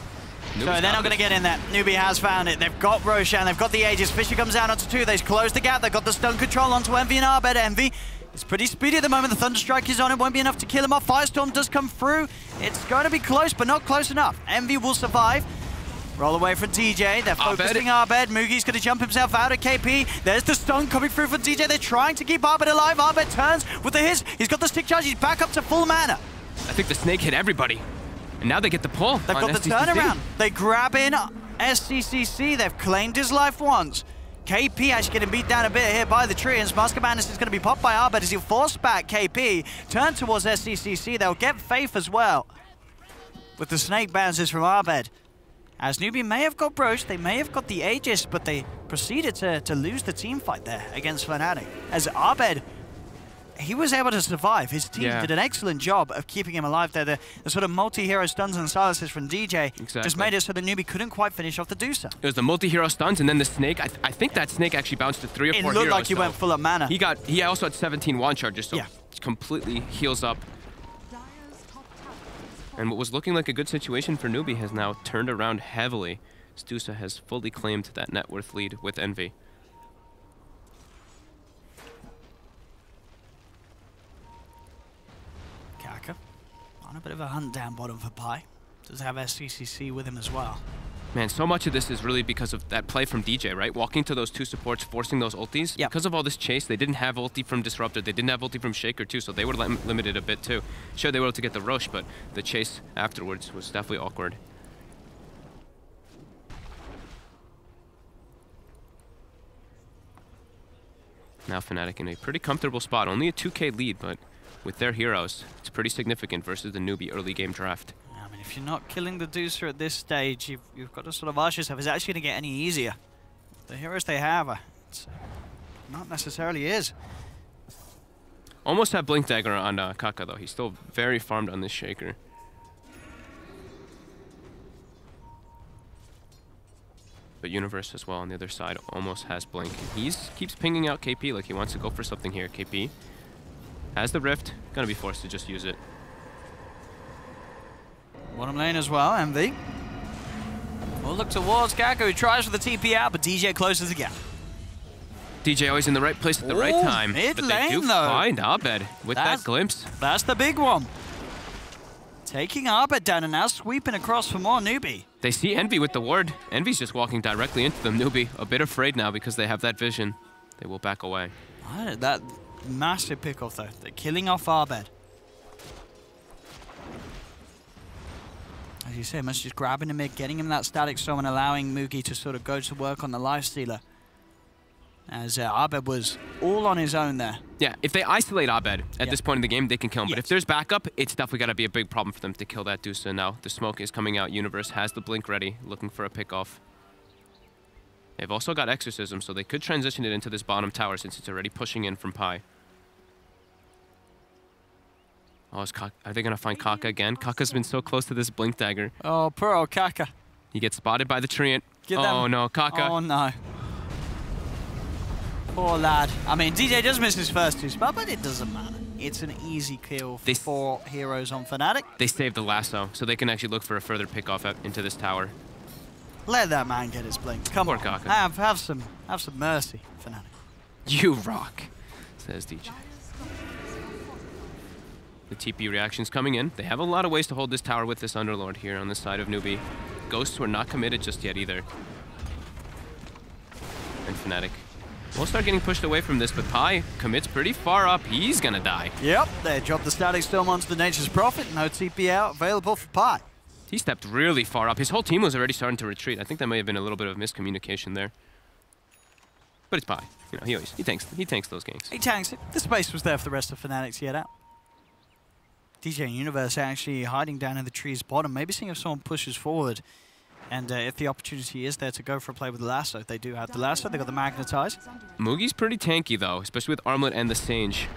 So they're not going to get in there. Newbee has found it. They've got Roshan. They've got the Aegis. Fisher comes down onto 2. They've closed the gap. They've got the stun control onto Envy and Arbed. Envy is pretty speedy at the moment. The Thunderstrike is on. It won't be enough to kill him off. Firestorm does come through. It's going to be close, but not close enough. Envy will survive. Roll away from DJ. They're focusing Arbed. Mugi's going to jump himself out of KP. There's the stun coming through from DJ. They're trying to keep Arbed alive. Arbed turns with the hits. He's got the stick charge. He's back up to full mana. I think the snake hit everybody. And now they get the pull. They've got the turnaround. They grab in SCCC. They've claimed his life once. KP actually getting beat down a bit here by the Treants. Mask of Madness is going to be popped by Arbed as he'll force back KP. Turn towards SCCC. They'll get Faith as well. With the snake bounces from Arbed. As Newbee may have got broached, they may have got the Aegis, but they proceeded to lose the team fight there against Fnatic. As Arbed, he was able to survive. His team did an excellent job of keeping him alive there. The sort of multi-hero stuns and silences from DJ just made it so that Newbee couldn't quite finish off the Deucer. It was the multi-hero stuns and then the snake. I think that snake actually bounced to 3 or 4 heroes. It looked like he went full of mana. He also had 17 wand charges, so completely heals up. And what was looking like a good situation for Newbee has now turned around heavily. Stusa has fully claimed that net worth lead with Envy. Kaka on a bit of a hunt down bottom for Pi. Does have SCCC with him as well. Man, so much of this is really because of that play from DJ, right? Walking to those 2 supports, forcing those ultis. Yep. Because of all this chase, they didn't have ulti from Disruptor. They didn't have ulti from Shaker too, so they were limited a bit too. Sure, they were able to get the Rosh, but the chase afterwards was definitely awkward. Now Fnatic in a pretty comfortable spot. Only a 2K lead, but with their heroes, it's pretty significant versus the Newbee early game draft. If you're not killing the Deucer at this stage, you've got to sort of ask yourself, is it actually going to get any easier? The heroes they have, it's not necessarily is. Almost had Blink Dagger on Kaka though. He's still very farmed on this Shaker. But Universe as well on the other side almost has Blink. And he keeps pinging out KP like he wants to go for something here. KP has the Rift, gonna be forced to just use it. Bottom lane as well, MV. We'll look towards Kaka, who tries for the TP out, but DJ closes the gap. DJ always in the right place at the right time. Mid but lane, they do find Arbed with that glimpse. That's the big one. Taking Arbed down and now sweeping across for more Newbee. They see Envy with the ward. Envy's just walking directly into them. Newbee a bit afraid now because they have that vision. They will back away. That massive pick-off though. They're killing off Arbed. As you say, much just grabbing him mid, getting him that static storm and allowing Mugi to sort of go to work on the lifestealer. As Arbed was all on his own there. Yeah, if they isolate Arbed at this point in the game, they can kill him. But if there's backup, it's definitely got to be a big problem for them to kill that Deucer. Now the smoke is coming out. Universe has the blink ready, looking for a pick-off. They've also got Exorcism, so they could transition it into this bottom tower since it's already pushing in from Pi. Oh, are they going to find Kaka again? Kaka's been so close to this blink dagger. Oh, poor old Kaka. He gets spotted by the Treant. Oh no, Kaka. Oh no. Poor lad. I mean, DJ does miss his first 2 spots, but it doesn't matter. It's an easy kill for 4 heroes on Fnatic. They saved the lasso, so they can actually look for a further pick-off into this tower. Let that man get his blink. Come on, Kaka. Have some mercy, Fnatic. You rock, says DJ. The TP reaction's coming in. They have a lot of ways to hold this tower with this Underlord here on the side of Newbee. Ghosts were not committed just yet either. And Fnatic will start getting pushed away from this, but Pi commits pretty far up. He's gonna die. Yep, they dropped the static storm onto the Nature's Prophet. No TP out available for Pi. He stepped really far up. His whole team was already starting to retreat. I think that may have been a little bit of miscommunication there. But it's Pi. You know, he tanks those ganks. He tanks it. The space was there for the rest of Fnatic to get out. DJ and Universe actually hiding down in the tree's bottom, maybe seeing if someone pushes forward. And if the opportunity is there to go for a play with the lasso, they do have the lasso, they got the magnetize. Mugi's pretty tanky though, especially with Armlet and the Sage.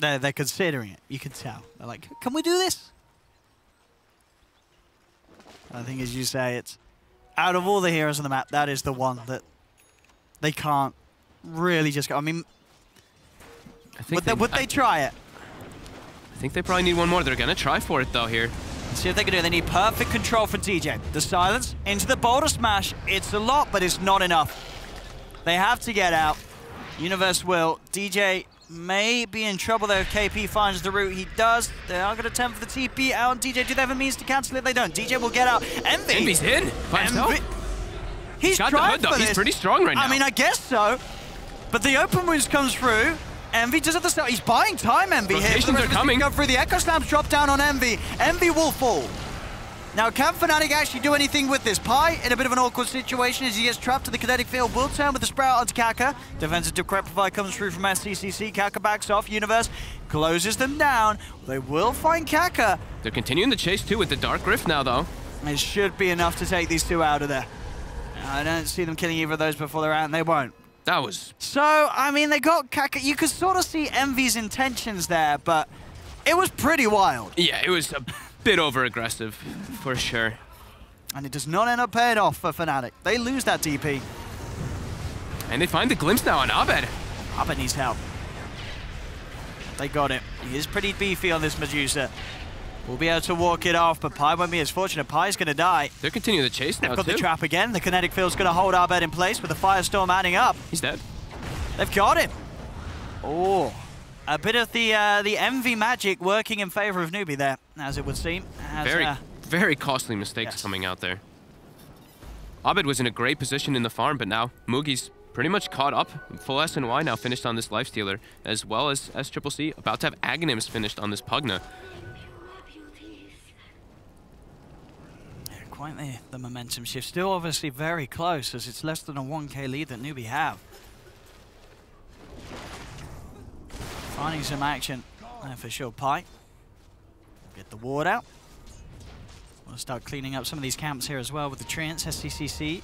They're considering it, you can tell. They're like, can we do this? I think, as you say, it's out of all the heroes on the map, that is the one that they can't really just go. I mean, would they try it? I think they probably need one more. They're going to try for it, though, here. Let's see if they can do it. They need perfect control from DJ. The silence into the boulder smash. It's a lot, but it's not enough. They have to get out. Universe will. DJ may be in trouble there if KP finds the route. He does. They are going to attempt for the TP out on DJ. Do they have a means to cancel it? They don't. DJ will get out. Envy. Envy's in. He's got trying the hood, though. for this. He's pretty strong right now. I mean, I guess so. But the open wounds comes through. Envy does at the start. He's buying time, Envy. Rotations are coming. Go through. The Echo Slams drop down on Envy. Envy will fall. Now, can Fnatic actually do anything with this? Pi in a bit of an awkward situation as he gets trapped to the kinetic field. Will turn with the sprout onto Kaka. Defensive Decrepify comes through from SCCC. Kaka backs off. Universe closes them down. They will find Kaka. They're continuing the chase, too, with the Dark Rift now, though. It should be enough to take these two out of there. I don't see them killing either of those before they're out, and they won't. That was... So, I mean, they got Kaka. You could sort of see Envy's intentions there, but it was pretty wild. Yeah, it was a bit over-aggressive, for sure. And it does not end up paying off for Fnatic. They lose that DP. And they find the glimpse now on Abed. Abed needs help. They got it. He is pretty beefy on this Medusa. We'll be able to walk it off, but Pi won't be as fortunate. Pi's going to die. They're continuing the chase now, They've got too. the trap again. The kinetic field's going to hold Abed in place with the Firestorm adding up. He's dead. They've got him. Oh, a bit of the Envy magic working in favor of Newbee there, as it would seem. Very costly mistakes coming out there. Abed was in a great position in the farm, but now Mugi's pretty much caught up. Full SNY now finished on this Lifestealer, as well as Triple C, about to have Aghanims finished on this Pugna. Quite the momentum shift. Still obviously very close, as it's less than a 1k lead that Newbee have. Finding some action for sure. Pi. Get the ward out. We'll start cleaning up some of these camps here as well with the Treants. SCCC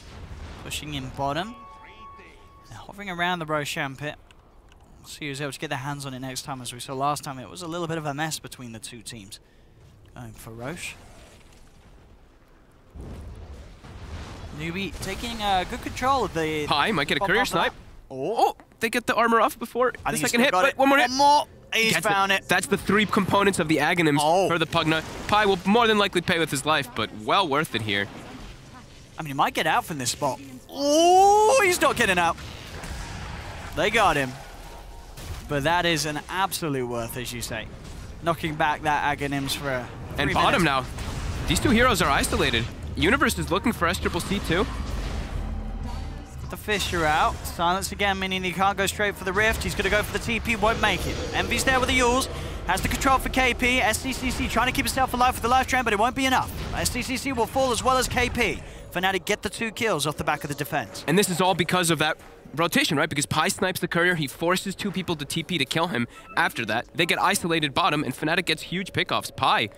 pushing in bottom. They're hovering around the Roshan pit. We'll see who's able to get their hands on it next time. As we saw last time, it was a little bit of a mess between the two teams. Going for Roche. Newbee taking good control of the... Pi might get a courier snipe. Oh, they get the armor off before the second hit, but one more hit. One more. He's found it. That's the 3 components of the Aghanims for the Pugna. Pi will more than likely pay with his life, but well worth it here. I mean, he might get out from this spot. Oh, he's not getting out. They got him. But that is an absolute worth, as you say. Knocking back that Aghanims for a 3 And bottom now. These two heroes are isolated. Universe is looking for SCCC too. The Fissure out. Silence again, meaning he can't go straight for the Rift. He's going to go for the TP, won't make it. Envy's there with the Yules. Has the control for KP. SCCC trying to keep himself alive with the life train, but it won't be enough. SCCC will fall as well as KP. Fnatic get the 2 kills off the back of the defense. And this is all because of that rotation, right? Because Pi snipes the courier, he forces 2 people to TP to kill him. After that, they get isolated bottom, and Fnatic gets huge pickoffs. Pi.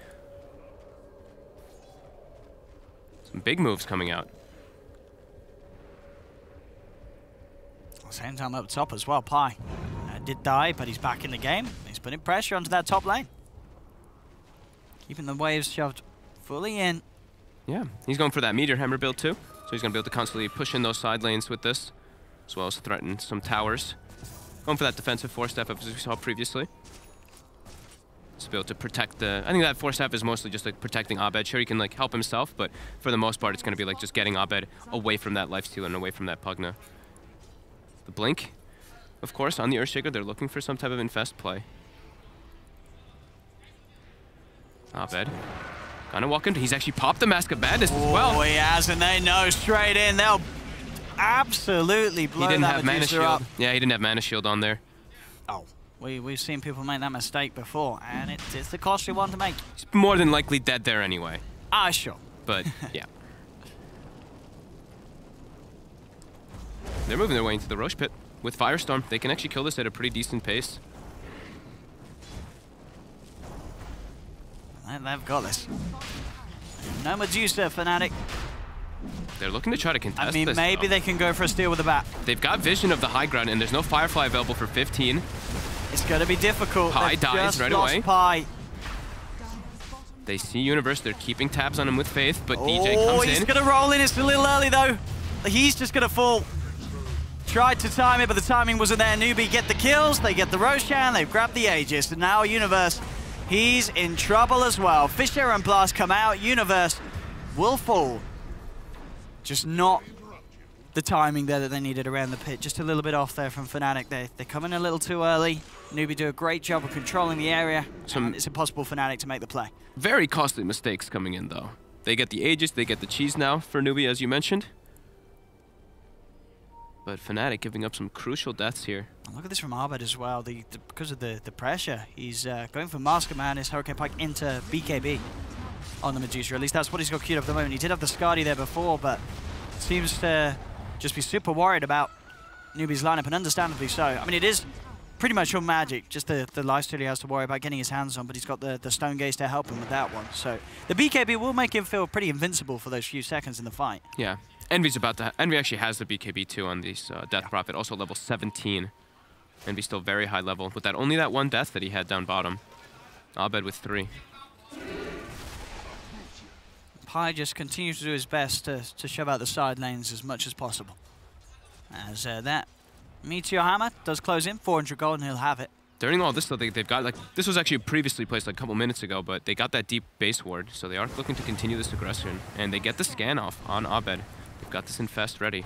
Some big moves coming out. Same time up top as well, Pi. Did die, but he's back in the game. He's putting pressure onto that top lane. Keeping the waves shoved fully in. Yeah, he's going for that Meteor Hammer build too. So he's going to be able to constantly push in those side lanes with this, as well as threaten some towers. Going for that defensive 4-step as we saw previously. To be able to protect the... I think that 4-step is mostly just like protecting Abed. Sure, he can like help himself, but for the most part, it's going to be like just getting Abed away from that Lifestealer and away from that Pugna. The Blink, of course, on the Earthshaker, they're looking for some type of infest play. Abed. Gonna walk into... He's actually popped the Mask of Madness as well. Oh, he has, and they know straight in. They'll absolutely blow that Medusa up. He didn't have Mana Shield. Yeah, he didn't have Mana Shield on there. Oh. We've seen people make that mistake before, and it's a costly one to make. He's more than likely dead there anyway. Ah, sure. But, yeah. They're moving their way into the Roche pit. With Firestorm, they can actually kill this at a pretty decent pace. They've got this. No Medusa, Fnatic. They're looking to try to contest this. I mean, maybe they can go for a steal with the bat. They've got vision of the high ground, and there's no Firefly available for 15. It's going to be difficult. Pi dies right away. Pi. They see Universe, they're keeping tabs on him with Faith, but DJ comes in. He's gonna roll in, it's a little early though. He's just gonna fall. Tried to time it, but the timing wasn't there. Newbee get the kills, they get the Roshan, they've grabbed the Aegis, and now Universe, he's in trouble as well. Fisher and Blast come out, Universe will fall. Just not the timing there that they needed around the pit. Just a little bit off there from Fnatic. They come in a little too early. Newbee do a great job of controlling the area, and it's impossible for Fnatic to make the play. Very costly mistakes coming in, though. They get the Aegis, they get the cheese now for Newbee, as you mentioned. But Fnatic giving up some crucial deaths here. And look at this from Abed as well. Because of the pressure, he's going for Master Man, his Hurricane Pike into BKB on the Medusa. At least that's what he's got queued up at the moment. He did have the Skadi there before, but seems to just be super worried about Newbee's lineup, and understandably so. I mean, it is pretty much all Magic, just the lifesteal he has to worry about getting his hands on, but he's got the Stone Gaze to help him with that one. So the BKB will make him feel pretty invincible for those few seconds in the fight. Yeah. Envy's about to... Envy actually has the BKB too on these Death Prophet, also level 17. Envy's still very high level, with only that one death that he had down bottom. Abed with 3. Pi just continues to do his best to shove out the side lanes as much as possible. As that Meteor Hammer does close in, 400 gold, and he'll have it. During all this, though, they've got, like, this was actually previously placed like a couple minutes ago, but they got that deep base ward, so they are looking to continue this aggression. And they get the scan off on Abed. They've got this Infest ready.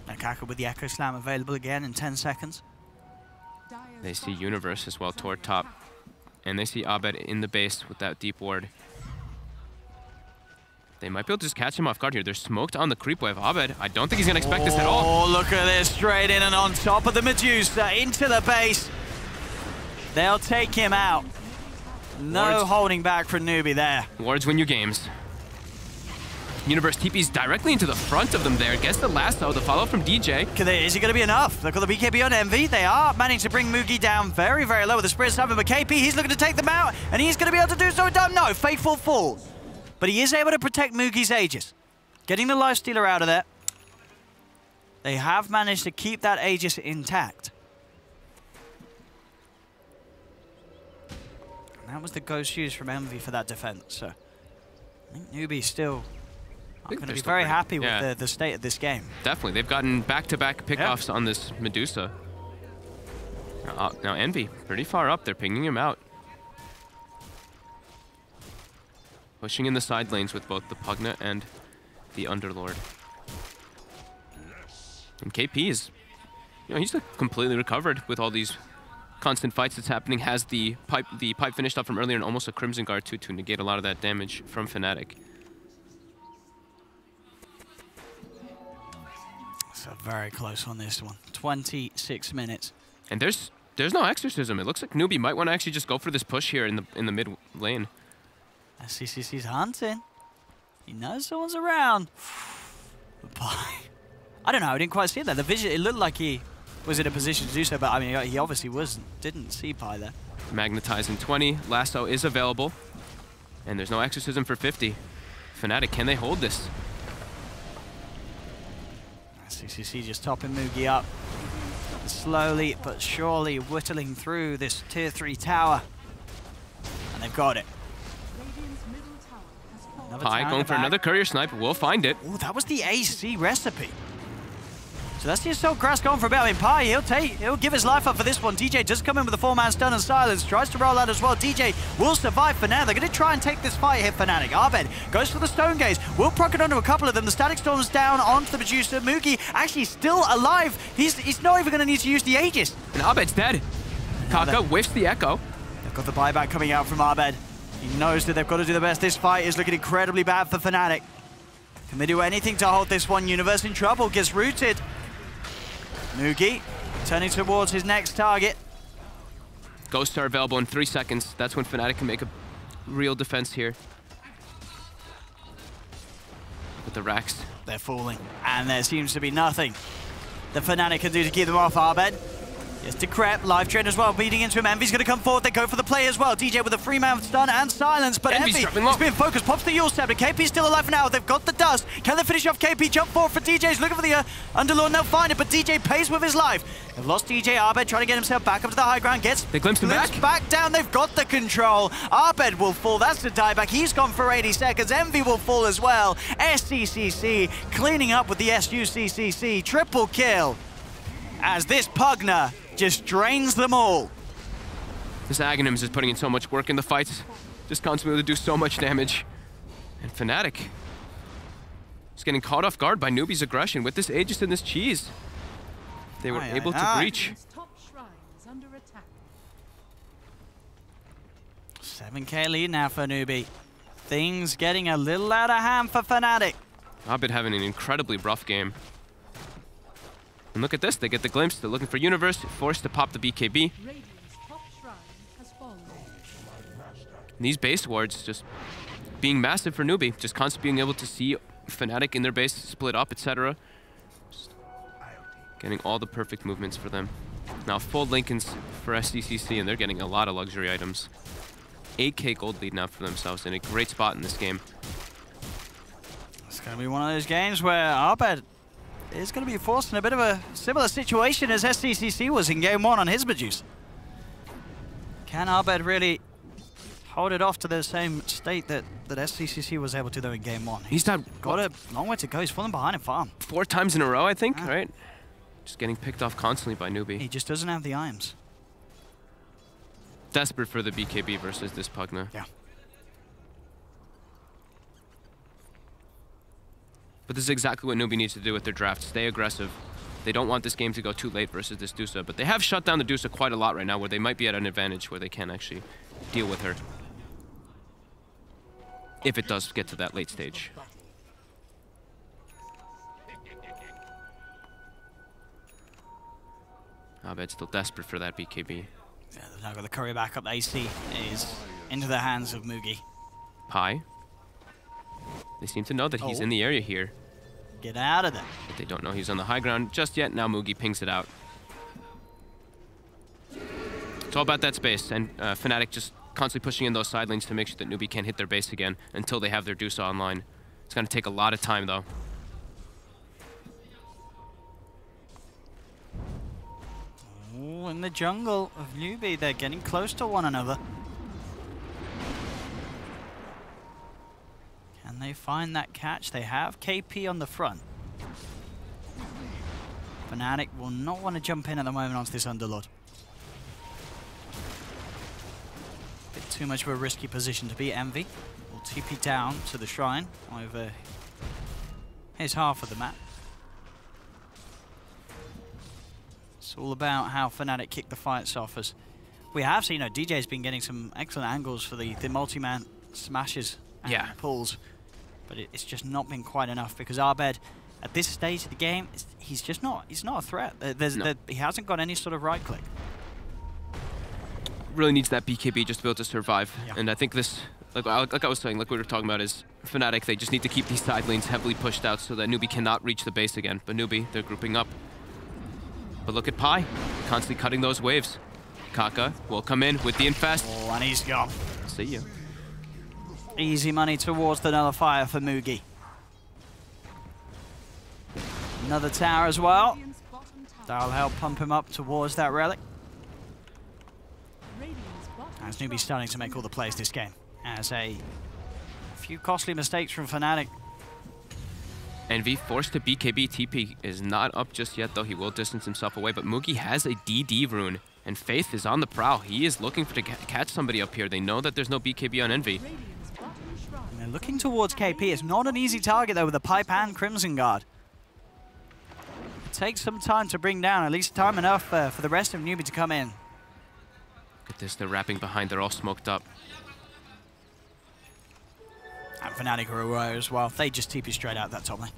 Nakaka with the Echo Slam available again in 10 seconds. They see Universe as well toward top. And they see Abed in the base with that deep ward. They might be able to just catch him off guard here. They're smoked on the creep wave. Abed, I don't think he's going to expect this at all. Oh, look at this. Straight in and on top of the Medusa into the base. They'll take him out. No Wards. Holding back for Newbee there. Wards win you games. Universe TP's directly into the front of them there. Gets the lasso, the follow from DJ. Is it going to be enough? Look at the BKB on Envy. They are managing to bring Mugi down very, very low with the Spirit Summon, but KP, he's looking to take them out, and he's going to be able to do so. No, Fateful Fall. But he is able to protect Mugi's Aegis. Getting the Lifestealer out of there. They have managed to keep that Aegis intact. And that was the Ghost used from Envy for that defense. So I think Newbie's still going to be very happy with the state of this game. Definitely. They've gotten back-to-back pickoffs on this Medusa. Now Envy, pretty far up. They're pinging him out. Pushing in the side lanes with both the Pugna and the Underlord. And KP is, he's completely recovered with all these constant fights that's happening. Has the pipe finished up from earlier, and almost a Crimson Guard too to negate a lot of that damage from Fnatic. So very close on this one. 26 minutes. And there's no exorcism. It looks like Newbee might want to actually just go for this push here in the mid lane. CCC's hunting. He knows someone's around. I don't know. I didn't quite see that. The vision. It looked like he was in a position to do so, but I mean, he obviously didn't see Pi there. Magnetize in 20. Lasso is available, and there's no exorcism for 50. Fnatic, can they hold this? CCC just topping Mugi up, slowly but surely whittling through this tier 3 tower, and they've got it. Pi going for another courier snipe. We'll find it. Oh, that was the AC recipe. So that's the Assault Grass going for a bit. I mean, Pi, he'll give his life up for this one. DJ just come in with a 4-man stun and silence. Tries to roll out as well. DJ will survive for now. They're going to try and take this fight here, Fnatic. Abed goes for the Stone Gaze. Will proc it onto a couple of them. The Static Storm's down onto the Medusa. Mugi actually still alive. He's not even going to need to use the Aegis. And Abed's dead. Kaka whiffs the Echo. They've got the buyback coming out from Abed. He knows that they've got to do the best. This fight is looking incredibly bad for Fnatic. Can they do anything to hold this one? Universe in trouble, gets rooted. Mugi turning towards his next target. Ghosts are available in 3 seconds. That's when Fnatic can make a real defense here. With the racks. They're falling, and there seems to be nothing that Fnatic can do to keep them off. Abed Yes, Decrep, live train as well, beating into him. Envy's going to come forward. They go for the play as well. DJ with a 3-man stun and silence, but Envy is being focused. Pops the Yule Scepter. KP's still alive now. They've got the dust. Can they finish off KP? Jump forward for DJ. He's looking for the Underlord. They'll find it, but DJ pays with his life. They've lost DJ. Arbed trying to get himself back up to the high ground. Gets they glimpsed him back down. They've got the control. Arbed will fall. That's the dieback. He's gone for 80 seconds. Envy will fall as well. SCCC cleaning up with the SUCCC. Triple kill as this Pugner just drains them all. This Aghanim is just putting in so much work in the fights. Just constantly to do so much damage. And Fnatic is getting caught off guard by Newbee's aggression with this Aegis and this cheese. They were able to breach. 7K lead now for Newbee. Things getting a little out of hand for Fnatic. Abed having an incredibly rough game. And look at this, they get the glimpse, they're looking for Universe, forced to pop the BKB. And these base wards just being massive for Newbee, just constantly being able to see Fnatic in their base split up, etc. Getting all the perfect movements for them. Now full Lincolns for SCCC, and they're getting a lot of luxury items. 8K gold lead now for themselves in a great spot in this game. It's going to be one of those games where Arbed is going to be forced in a bit of a similar situation as SCCC was in game 1 on his Medusa. Can Arbed really hold it off to the same state that SCCC was able to though in game 1? He's got a long way to go. He's falling behind in farm. 4 times in a row, I think, right? Just getting picked off constantly by Newbee. He just doesn't have the items. Desperate for the BKB versus this Pugna. Yeah. But this is exactly what Newbee needs to do with their draft. Stay aggressive. They don't want this game to go too late versus this Dusa, but they have shut down the Dusa quite a lot right now where they might be at an advantage where they can actually deal with her. If it does get to that late stage. Abed's still desperate for that BKB. Yeah, they've now got the courier back up. The AC is into the hands of Mugi. Pi. They seem to know that he's in the area here. Get out of there. But they don't know he's on the high ground just yet. Now Mugi pings it out. It's all about that space, and Fnatic just constantly pushing in those side lanes to make sure that Newbee can't hit their base again until they have their Dusa online. It's going to take a lot of time, though. Oh, in the jungle of Newbee, they're getting close to one another. Can they find that catch? They have KP on the front. Fnatic will not want to jump in at the moment onto this Underlord. Bit too much of a risky position to be. Envy will TP down to the shrine over his half of the map. It's all about how Fnatic kick the fights off. As we have seen, DJ's been getting some excellent angles for the multi-man smashes and pulls, but it's just not been quite enough because Arbed, at this stage of the game, he's not a threat. He hasn't got any sort of right click. Really needs that BKB just to be able to survive. Yeah. And I think this, like I was saying, like we were talking about, is Fnatic, they just need to keep these side lanes heavily pushed out so that Newbee cannot reach the base again. But Newbee, they're grouping up. But look at Pi, constantly cutting those waves. Kaka will come in with the infest. Oh, and he's gone. See you. Easy money towards the nullifier for Mugi. Another tower as well. That'll help pump him up towards that relic. As Newbee's starting to make all the plays this game. As a few costly mistakes from Fnatic. Envy forced to BKB. TP is not up just yet, though he will distance himself away. But Mugi has a DD rune, and Faith is on the prowl. He is looking to catch somebody up here. They know that there's no BKB on Envy. And they're looking towards KP. It's not an easy target, though, with the Pipe and Crimson Guard. It takes some time to bring down, at least time enough for the rest of Newbee to come in. Look at this, they're wrapping behind. They're all smoked up. And Fnatic are aware as well. They just TP straight out that top lane.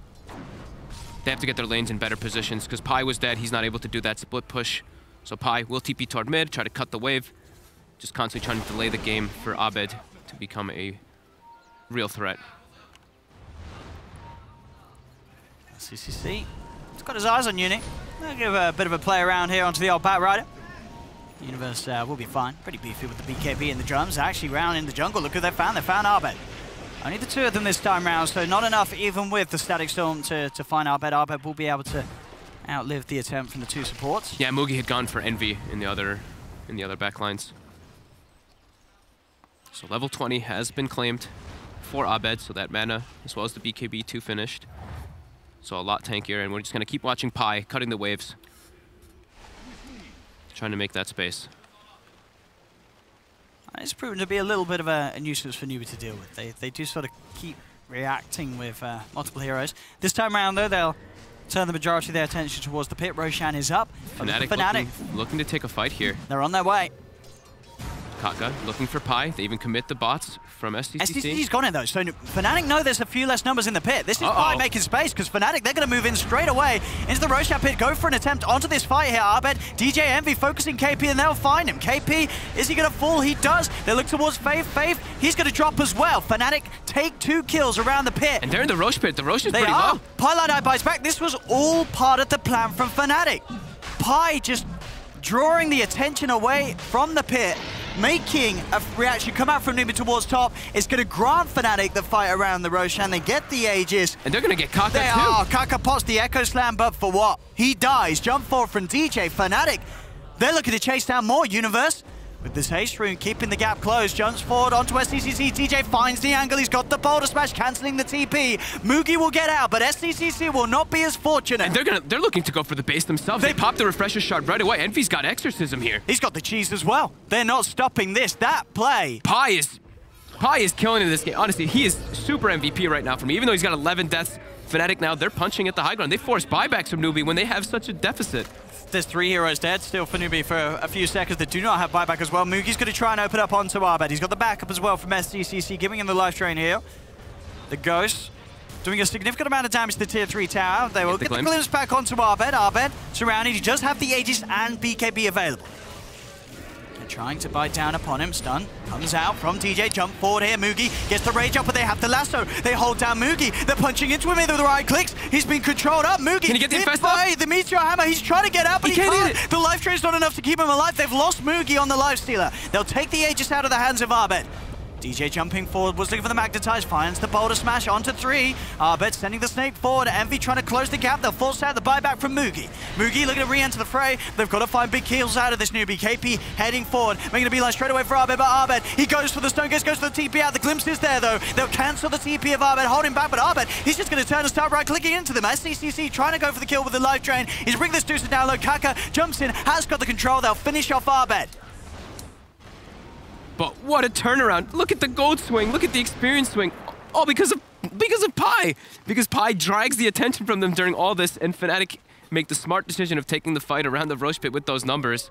They have to get their lanes in better positions because Pi was dead. He's not able to do that split push. So Pi will TP toward mid, try to cut the wave. Just constantly trying to delay the game for Abed to become a real threat. CCC. He's got his eyes on Uni. I'll give a bit of a play around here onto the old Bat Rider. Universe will be fine. Pretty beefy with the BKB and the drums. Actually, round in the jungle. Look who they found. They found Abed. Only the two of them this time round, so not enough even with the Static Storm to find Abed. Abed will be able to outlive the attempt from the two supports. Yeah, Mugi had gone for Envy in the other backlines. So level 20 has been claimed for Abed, so that mana as well as the BKB 2 finished. So a lot tankier, and we're just gonna keep watching Pi cutting the waves, trying to make that space. It's proven to be a little bit of a nuisance for Newbee to deal with. They do sort of keep reacting with multiple heroes. This time around, though, they'll turn the majority of their attention towards the pit. Roshan is up. Fnatic looking to take a fight here. They're on their way. Kaka looking for Pi. They even commit the bots from SDCC. SDCC's gone in though, so Fnatic know there's a few less numbers in the pit. This is Pi making space, because Fnatic, they're going to move in straight away into the Roshan pit, go for an attempt onto this fight here. Abed, DJ Envy focusing KP, and they'll find him. KP, is he going to fall? He does. They look towards Faith. Faith, he's going to drop as well. Fnatic take 2 kills around the pit. And they're in the Rosh pit. The Rosh is pretty low. Pi Eye buys back. This was all part of the plan from Fnatic. Pi just drawing the attention away from the pit, making a reaction come out from Newbee towards top. It's going to grant Fnatic the fight around the Roshan. They get the Aegis. And they're going to get Kaka they too. Are. Kaka pots the Echo Slam, but for what? He dies. Jump forward from DJ. Fnatic, they're looking to chase down more. Universe, with this haste rune, keeping the gap closed, jumps forward onto SDCC. DJ finds the angle. He's got the boulder smash, cancelling the TP. Mugi will get out, but SDCC will not be as fortunate. And they're looking to go for the base themselves. They pop the refresher shot right away. Envy's got Exorcism here. He's got the cheese as well. They're not stopping this. That play. Pi is killing in this game. Honestly, he is super MVP right now for me. Even though he's got 11 deaths, Fnatic now, they're punching at the high ground. They force buybacks from Newbee when they have such a deficit. There's 3 heroes dead still for Newbee for a few seconds that do not have buyback as well. Mugi's going to try and open up onto Abed. He's got the backup as well from SDCC, giving him the life drain here. The Ghost doing a significant amount of damage to the tier 3 tower. They will get the glimpse back onto Abed. Abed surrounded. He does have the Aegis and BKB available. They're trying to bite down upon him. Stun comes out from DJ. Jump forward here. Mugi gets the rage up, but they have the lasso. They hold down Mugi. They're punching into him with the right clicks. He's been controlled up. Mugi can he get the hit by the Meteor Hammer. He's trying to get out, but he can't. The life drain's not enough to keep him alive. They've lost Mugi on the life stealer. They'll take the Aegis out of the hands of Abed. DJ jumping forward, was looking for the magnetize, finds the boulder smash onto 3. Abed sending the snake forward. Envy trying to close the gap. They'll force out the buyback from Mugi. Mugi looking to re-enter the fray. They've got to find big kills out of this Newbee. KP heading forward, making a beeline straight away for Abed, but Abed, he goes for the stone gaze, goes for the TP out. The glimpse is there though. They'll cancel the TP of Abed, hold him back, but Abed, he's just going to turn and start right-clicking into them. SCCC trying to go for the kill with the life drain. He's bringing this Deucer down low. Kaka jumps in, has got the control. They'll finish off Abed. But what a turnaround. Look at the gold swing. Look at the experience swing. All because of Pi. Because Pi drags the attention from them during all this, and Fnatic make the smart decision of taking the fight around the Rosh pit with those numbers.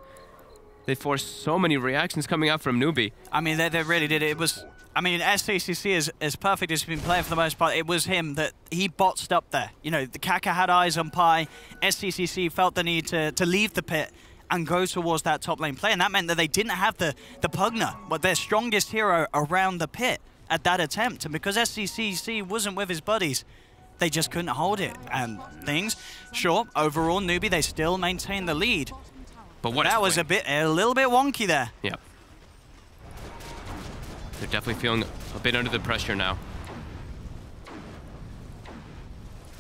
They forced so many reactions coming out from Newbee. I mean, they really did. It was, I mean, SCCC is as perfect as he's been playing for the most part. It was him that he botsed up there. You know, the Kaka had eyes on Pi. SCCC felt the need to leave the pit and go towards that top lane play, and that meant that they didn't have the Pugner, but their strongest hero around the pit at that attempt. And because SCCC wasn't with his buddies, they just couldn't hold it. And things, sure, overall Newbee, they still maintain the lead. But what that was a little bit wonky there. Yep. They're definitely feeling a bit under the pressure now.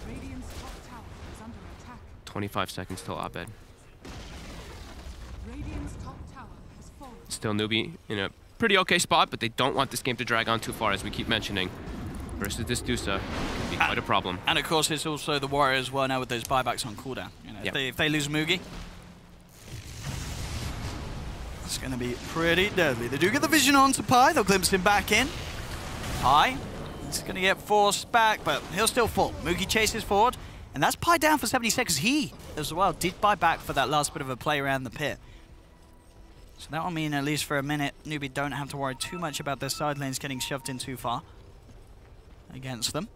Radiant's top tower is under attack. 25 seconds till Abed. Radiant's top tower has fallen. Still Newbee in a pretty okay spot, but they don't want this game to drag on too far, as we keep mentioning. Versus this Deucer can be quite a problem. And of course, it's also the Warriors as well now with those buybacks on cooldown. You know, if they lose Mugi, it's going to be pretty deadly. They do get the vision onto Pi. They'll glimpse him back in. Pi, he's going to get forced back, but he'll still fall. Mugi chases forward, and that's Pi down for 70 seconds. He, as well, did buy back for that last bit of a play around the pit. So that will mean, at least for a minute, Newbee don't have to worry too much about their side lanes getting shoved in too far against them.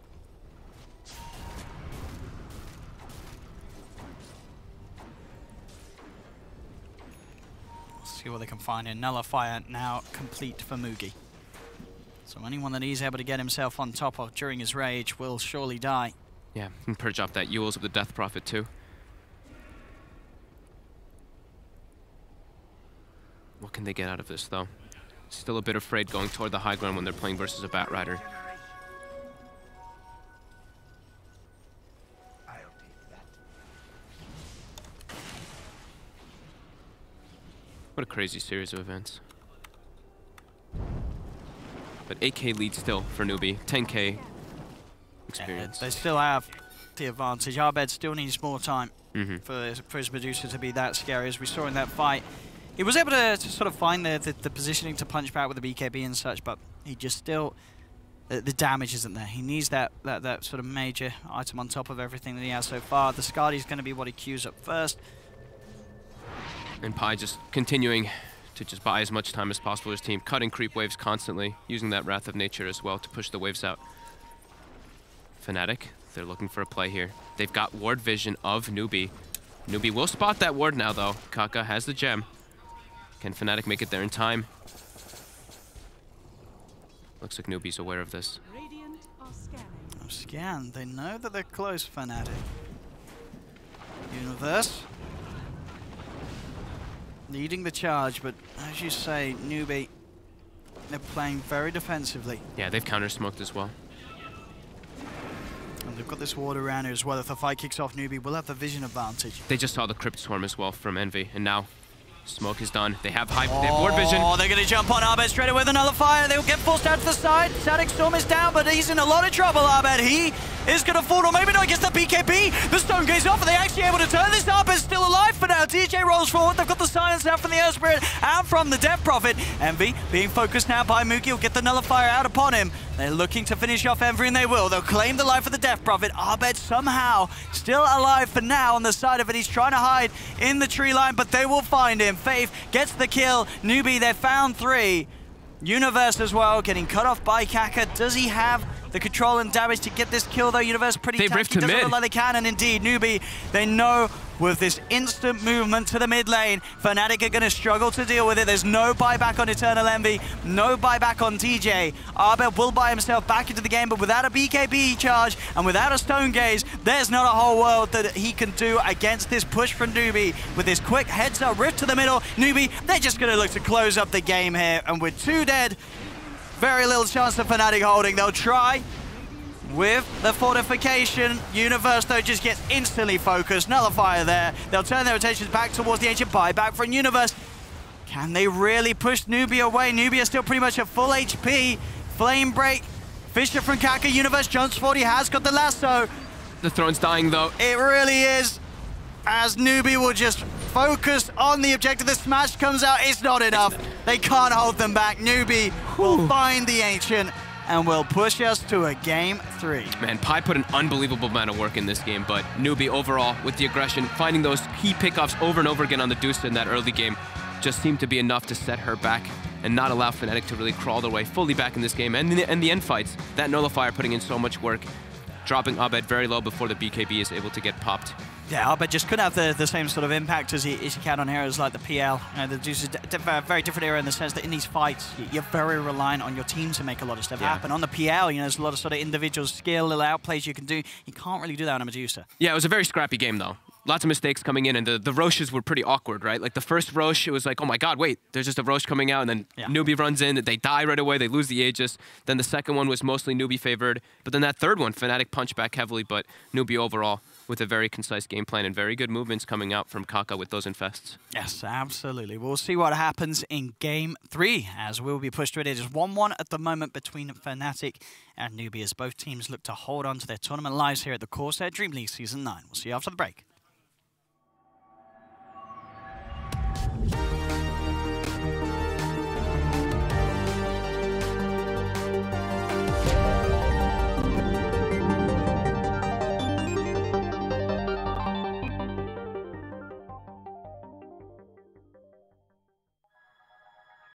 Let's see what they can find here. Nullifier now complete for Mugi. So anyone that he's able to get himself on top of during his rage will surely die. Yeah, and purge off that Yules with the Death Prophet too. What can they get out of this, though? Still a bit afraid going toward the high ground when they're playing versus a Batrider. What a crazy series of events. But 8K lead still for Newbee, 10K experience. They still have the advantage. Abed still needs more time for his Medusa to be that scary, as we saw in that fight. He was able to sort of find the positioning to punch back with the BKB and such, but he just still, the damage isn't there. He needs that sort of major item on top of everything that he has so far. The Skadi's going to be what he queues up first. And Pi just continuing to just buy as much time as possible for his team, cutting creep waves constantly, using that Wrath of Nature as well to push the waves out. Fnatic, they're looking for a play here. They've got ward vision of Newbee. Newbee will spot that ward now, though. Kaka has the gem. Can Fnatic make it there in time? Looks like Newbee's aware of this. Radiant are scanning. Scan, they know that they're close, Fnatic. Universe leading the charge, but as you say, Newbee, they're playing very defensively. Yeah, they've counter-smoked as well. And they've got this ward around here as well. If the fight kicks off, Newbee will have the vision advantage. They just saw the Crypt Swarm as well from Envy, and now smoke is done. They have high, they have ward vision. Oh, they're going to jump on Abed straight away with another fire. They'll get forced out to the side. Static Storm is down, but he's in a lot of trouble, Abed. He is going to fall, or maybe not against the BKB. The Stone Gaze off. Are they actually able to turn this? Abed's still alive for now. DJ rolls forward. They've got the silence now from the Earth Spirit and from the Death Prophet. Envy being focused now by Mookie will get the Nullifier out upon him. They're looking to finish off Envy, and they will. They'll claim the life of the Death Prophet. Abed somehow still alive for now on the side of it. He's trying to hide in the tree line, but they will find him. Faith gets the kill. Newbee, they found 3. Universe as well, getting cut off by Kaka. Does he have the control and damage to get this kill, though? Universe pretty They rift to doesn't mid. look like they can, and indeed, Newbee, they know with this instant movement to the mid lane, Fnatic are going to struggle to deal with it. There's no buyback on Eternal Envy, no buyback on TJ. Abed will buy himself back into the game, but without a BKB charge and without a Stone Gaze, there's not a whole world that he can do against this push from Newbee. With his quick heads-up rift to the middle, Newbee, they're just going to look to close up the game here, and with 2 dead, very little chance of Fnatic holding. They'll try with the fortification. Universe, though, just gets instantly focused. Nullifier there. They'll turn their attentions back towards the ancient buyback from Universe. Can they really push Newbee away? Newbee is still pretty much at full HP. Flame Break. Fisher from Kaka. Universe jumps forward. He has got the lasso. The throne's dying, though. It really is. As Newbee will just focus on the objective. The smash comes out. It's not enough. They can't hold them back. Newbee will find the ancient and will push us to a game 3. Man, Pi put an unbelievable amount of work in this game, but Newbee overall, with the aggression, finding those key pickoffs over and over again on the Deuce in that early game, just seemed to be enough to set her back and not allow Fnatic to really crawl their way fully back in this game. And in the end fights, that Nullifier putting in so much work, dropping Abed very low before the BKB is able to get popped. Yeah, Abed just couldn't have the same sort of impact as he can on heroes like the PL. The Deuce is a very different era in the sense that in these fights, you're very reliant on your team to make a lot of stuff happen. On the PL, there's a lot of sort of individual skill, little outplays you can do. You can't really do that on a Medusa. Yeah, it was a very scrappy game, though. Lots of mistakes coming in, and the Roshes were pretty awkward, right? Like the first Rosh, it was like, oh my god, wait, there's just a Rosh coming out, and then Newbee runs in, they die right away, they lose the Aegis. Then the second one was mostly Newbee favored, but then that third one, Fnatic punched back heavily, but Newbee overall with a very concise game plan and very good movements coming out from Kaka with those infests. Yes, absolutely. We'll see what happens in Game 3 as we'll be pushed to it. It is 1-1 at the moment between Fnatic and Newbee as both teams look to hold on to their tournament lives here at the Corsair DreamLeague Season 9. We'll see you after the break.